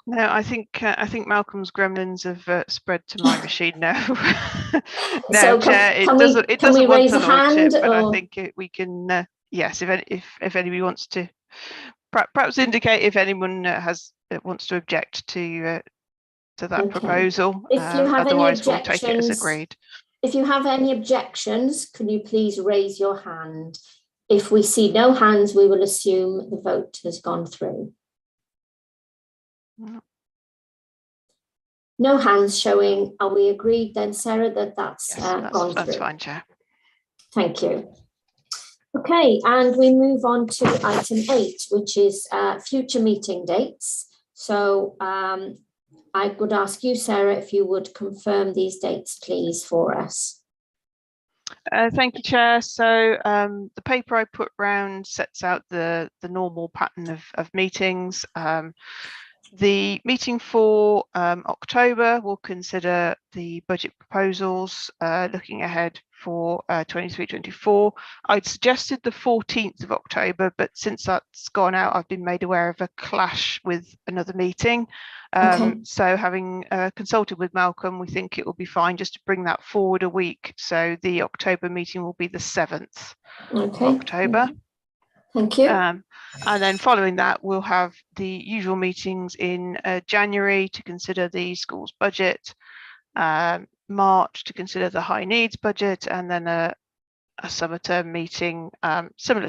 No, I think Malcolm's gremlins have spread to my machine now. No, so Chair, it doesn't want to launch it, but I think we can. Yes, if anybody wants to, perhaps indicate if anyone wants to object to that proposal. If you have otherwise, any we'll take it as agreed. If you have any objections, can you please raise your hand? If we see no hands, we will assume the vote has gone through. No hands showing. Are we agreed then, Sarah, that that's gone through? That's fine, Chair. Thank you. Okay, and we move on to item 8, which is future meeting dates. So I would ask you, Sarah, if you would confirm these dates, please, for us. Thank you, Chair. So the paper I put round sets out the normal pattern of meetings. The meeting for October will consider the budget proposals looking ahead for 23-24. I'd suggested the 14th of October, but since that's gone out, I've been made aware of a clash with another meeting. So having consulted with Malcolm, we think it will be fine just to bring that forward a week. So the October meeting will be the 7th of October. Thank you. And then following that, we'll have the usual meetings in January to consider the school's budget, March to consider the high needs budget, and then a summer term meeting similar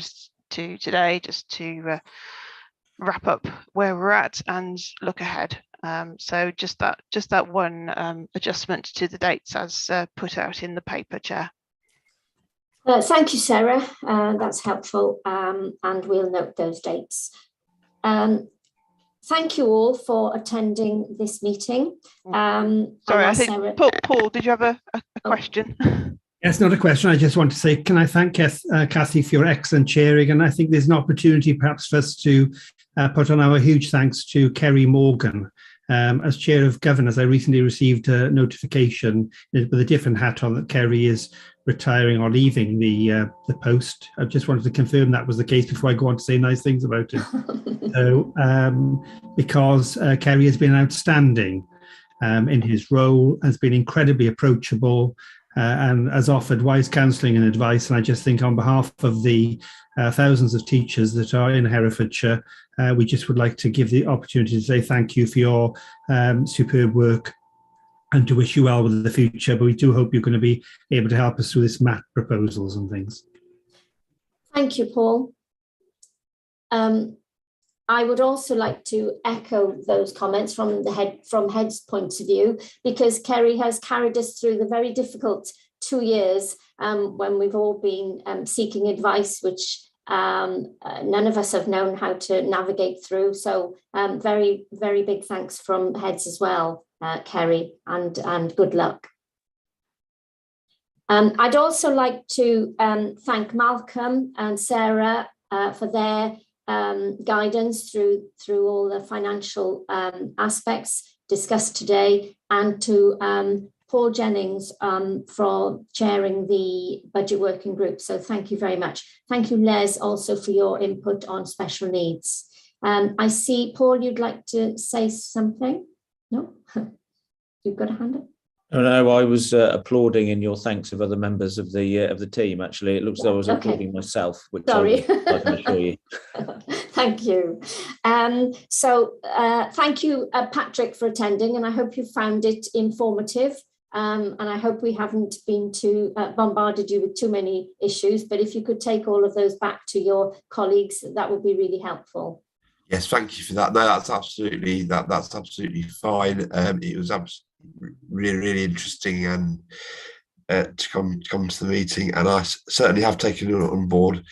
to today, just to wrap up where we're at and look ahead. So just that one adjustment to the dates as put out in the paper, Chair. Thank you, Sarah. That's helpful, and we'll note those dates. Thank you all for attending this meeting. Sorry, I think Sarah... Paul, did you have a question? Yes, not a question. I just want to say, can I thank Cathy for your excellent chairing? And I think there's an opportunity perhaps for us to put on our huge thanks to Kerry Morgan. As Chair of Governors, I recently received a notification with a different hat on that Kerry is retiring or leaving the post. I just wanted to confirm that was the case before I go on to say nice things about it. So, because Kerry has been outstanding in his role, has been incredibly approachable, and has offered wise counselling and advice. And I just think on behalf of the thousands of teachers that are in Herefordshire, we just would like to give the opportunity to say thank you for your superb work and to wish you well with the future. But we do hope you're going to be able to help us through this math proposals and things. Thank you, Paul. I would also like to echo those comments from Head's point of view, because Kerry has carried us through the very difficult 2 years when we've all been seeking advice, which none of us have known how to navigate through. So very, very big thanks from Heads as well, Kerry, and good luck. I'd also like to thank Malcolm and Sarah for their guidance through all the financial aspects discussed today, and to Paul Jennings for chairing the budget working group. So thank you very much. Thank you, Les, also for your input on special needs. I see, Paul, you'd like to say something? No? You've got a hand up? No, I was applauding in your thanks of other members of the team. Actually, it looks as though I was applauding myself, which I can assure you. Thank you. So thank you, Patrick, for attending, and I hope you found it informative. And I hope we haven't been too bombarded you with too many issues. But if you could take all of those back to your colleagues, that would be really helpful. Yes, thank you for that. No, that's absolutely fine. It was really interesting and to come to the meeting, and I certainly have taken it on board.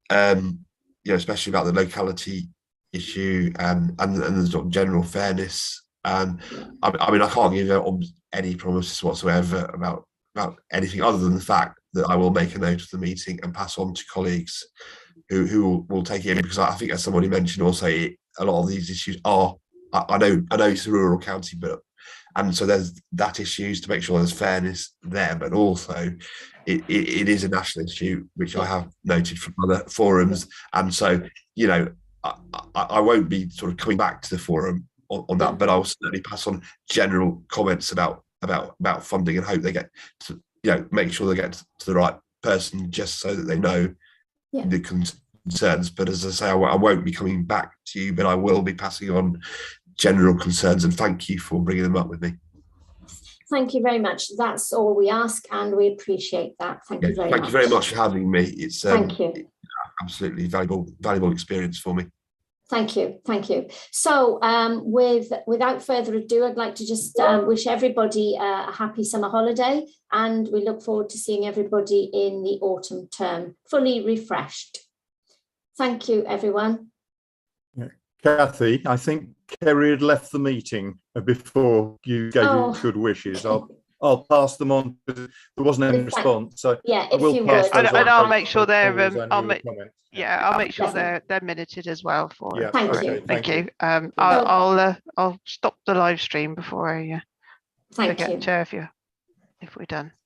Especially about the locality issue and the sort of general fairness. I mean, I can't give any promises whatsoever about anything other than the fact that I will make a note of the meeting and pass on to colleagues who will take it in, because I think, as somebody mentioned also, a lot of these issues are, I know it's a rural county, and so there's that issues to make sure there's fairness there, but also it is a national issue, which I have noted from other forums. And so, I won't be sort of coming back to the forum on that, but I'll certainly pass on general comments about funding, and hope they get to, make sure they get to the right person, just so that they know the concerns. But as I say, I won't be coming back to you, but I will be passing on general concerns, and thank you for bringing them up with me. Thank you very much. That's all we ask, and we appreciate that. Thank you very much. Thank you very much for having me. It's thank you. Absolutely valuable experience for me. Thank you. So without further ado, I'd like to just wish everybody a happy summer holiday, and we look forward to seeing everybody in the autumn term, fully refreshed. Thank you, everyone. Cathy, I think Kerry had left the meeting before you gave you good wishes. I'll pass them on. There wasn't any response, so yeah, I will pass those on. And I'll make sure they're I'll make sure they're minuted as well for Yeah, Thank okay, you. Thank you. I'll stop the live stream before I Thank forget, you. Chair, if we're done.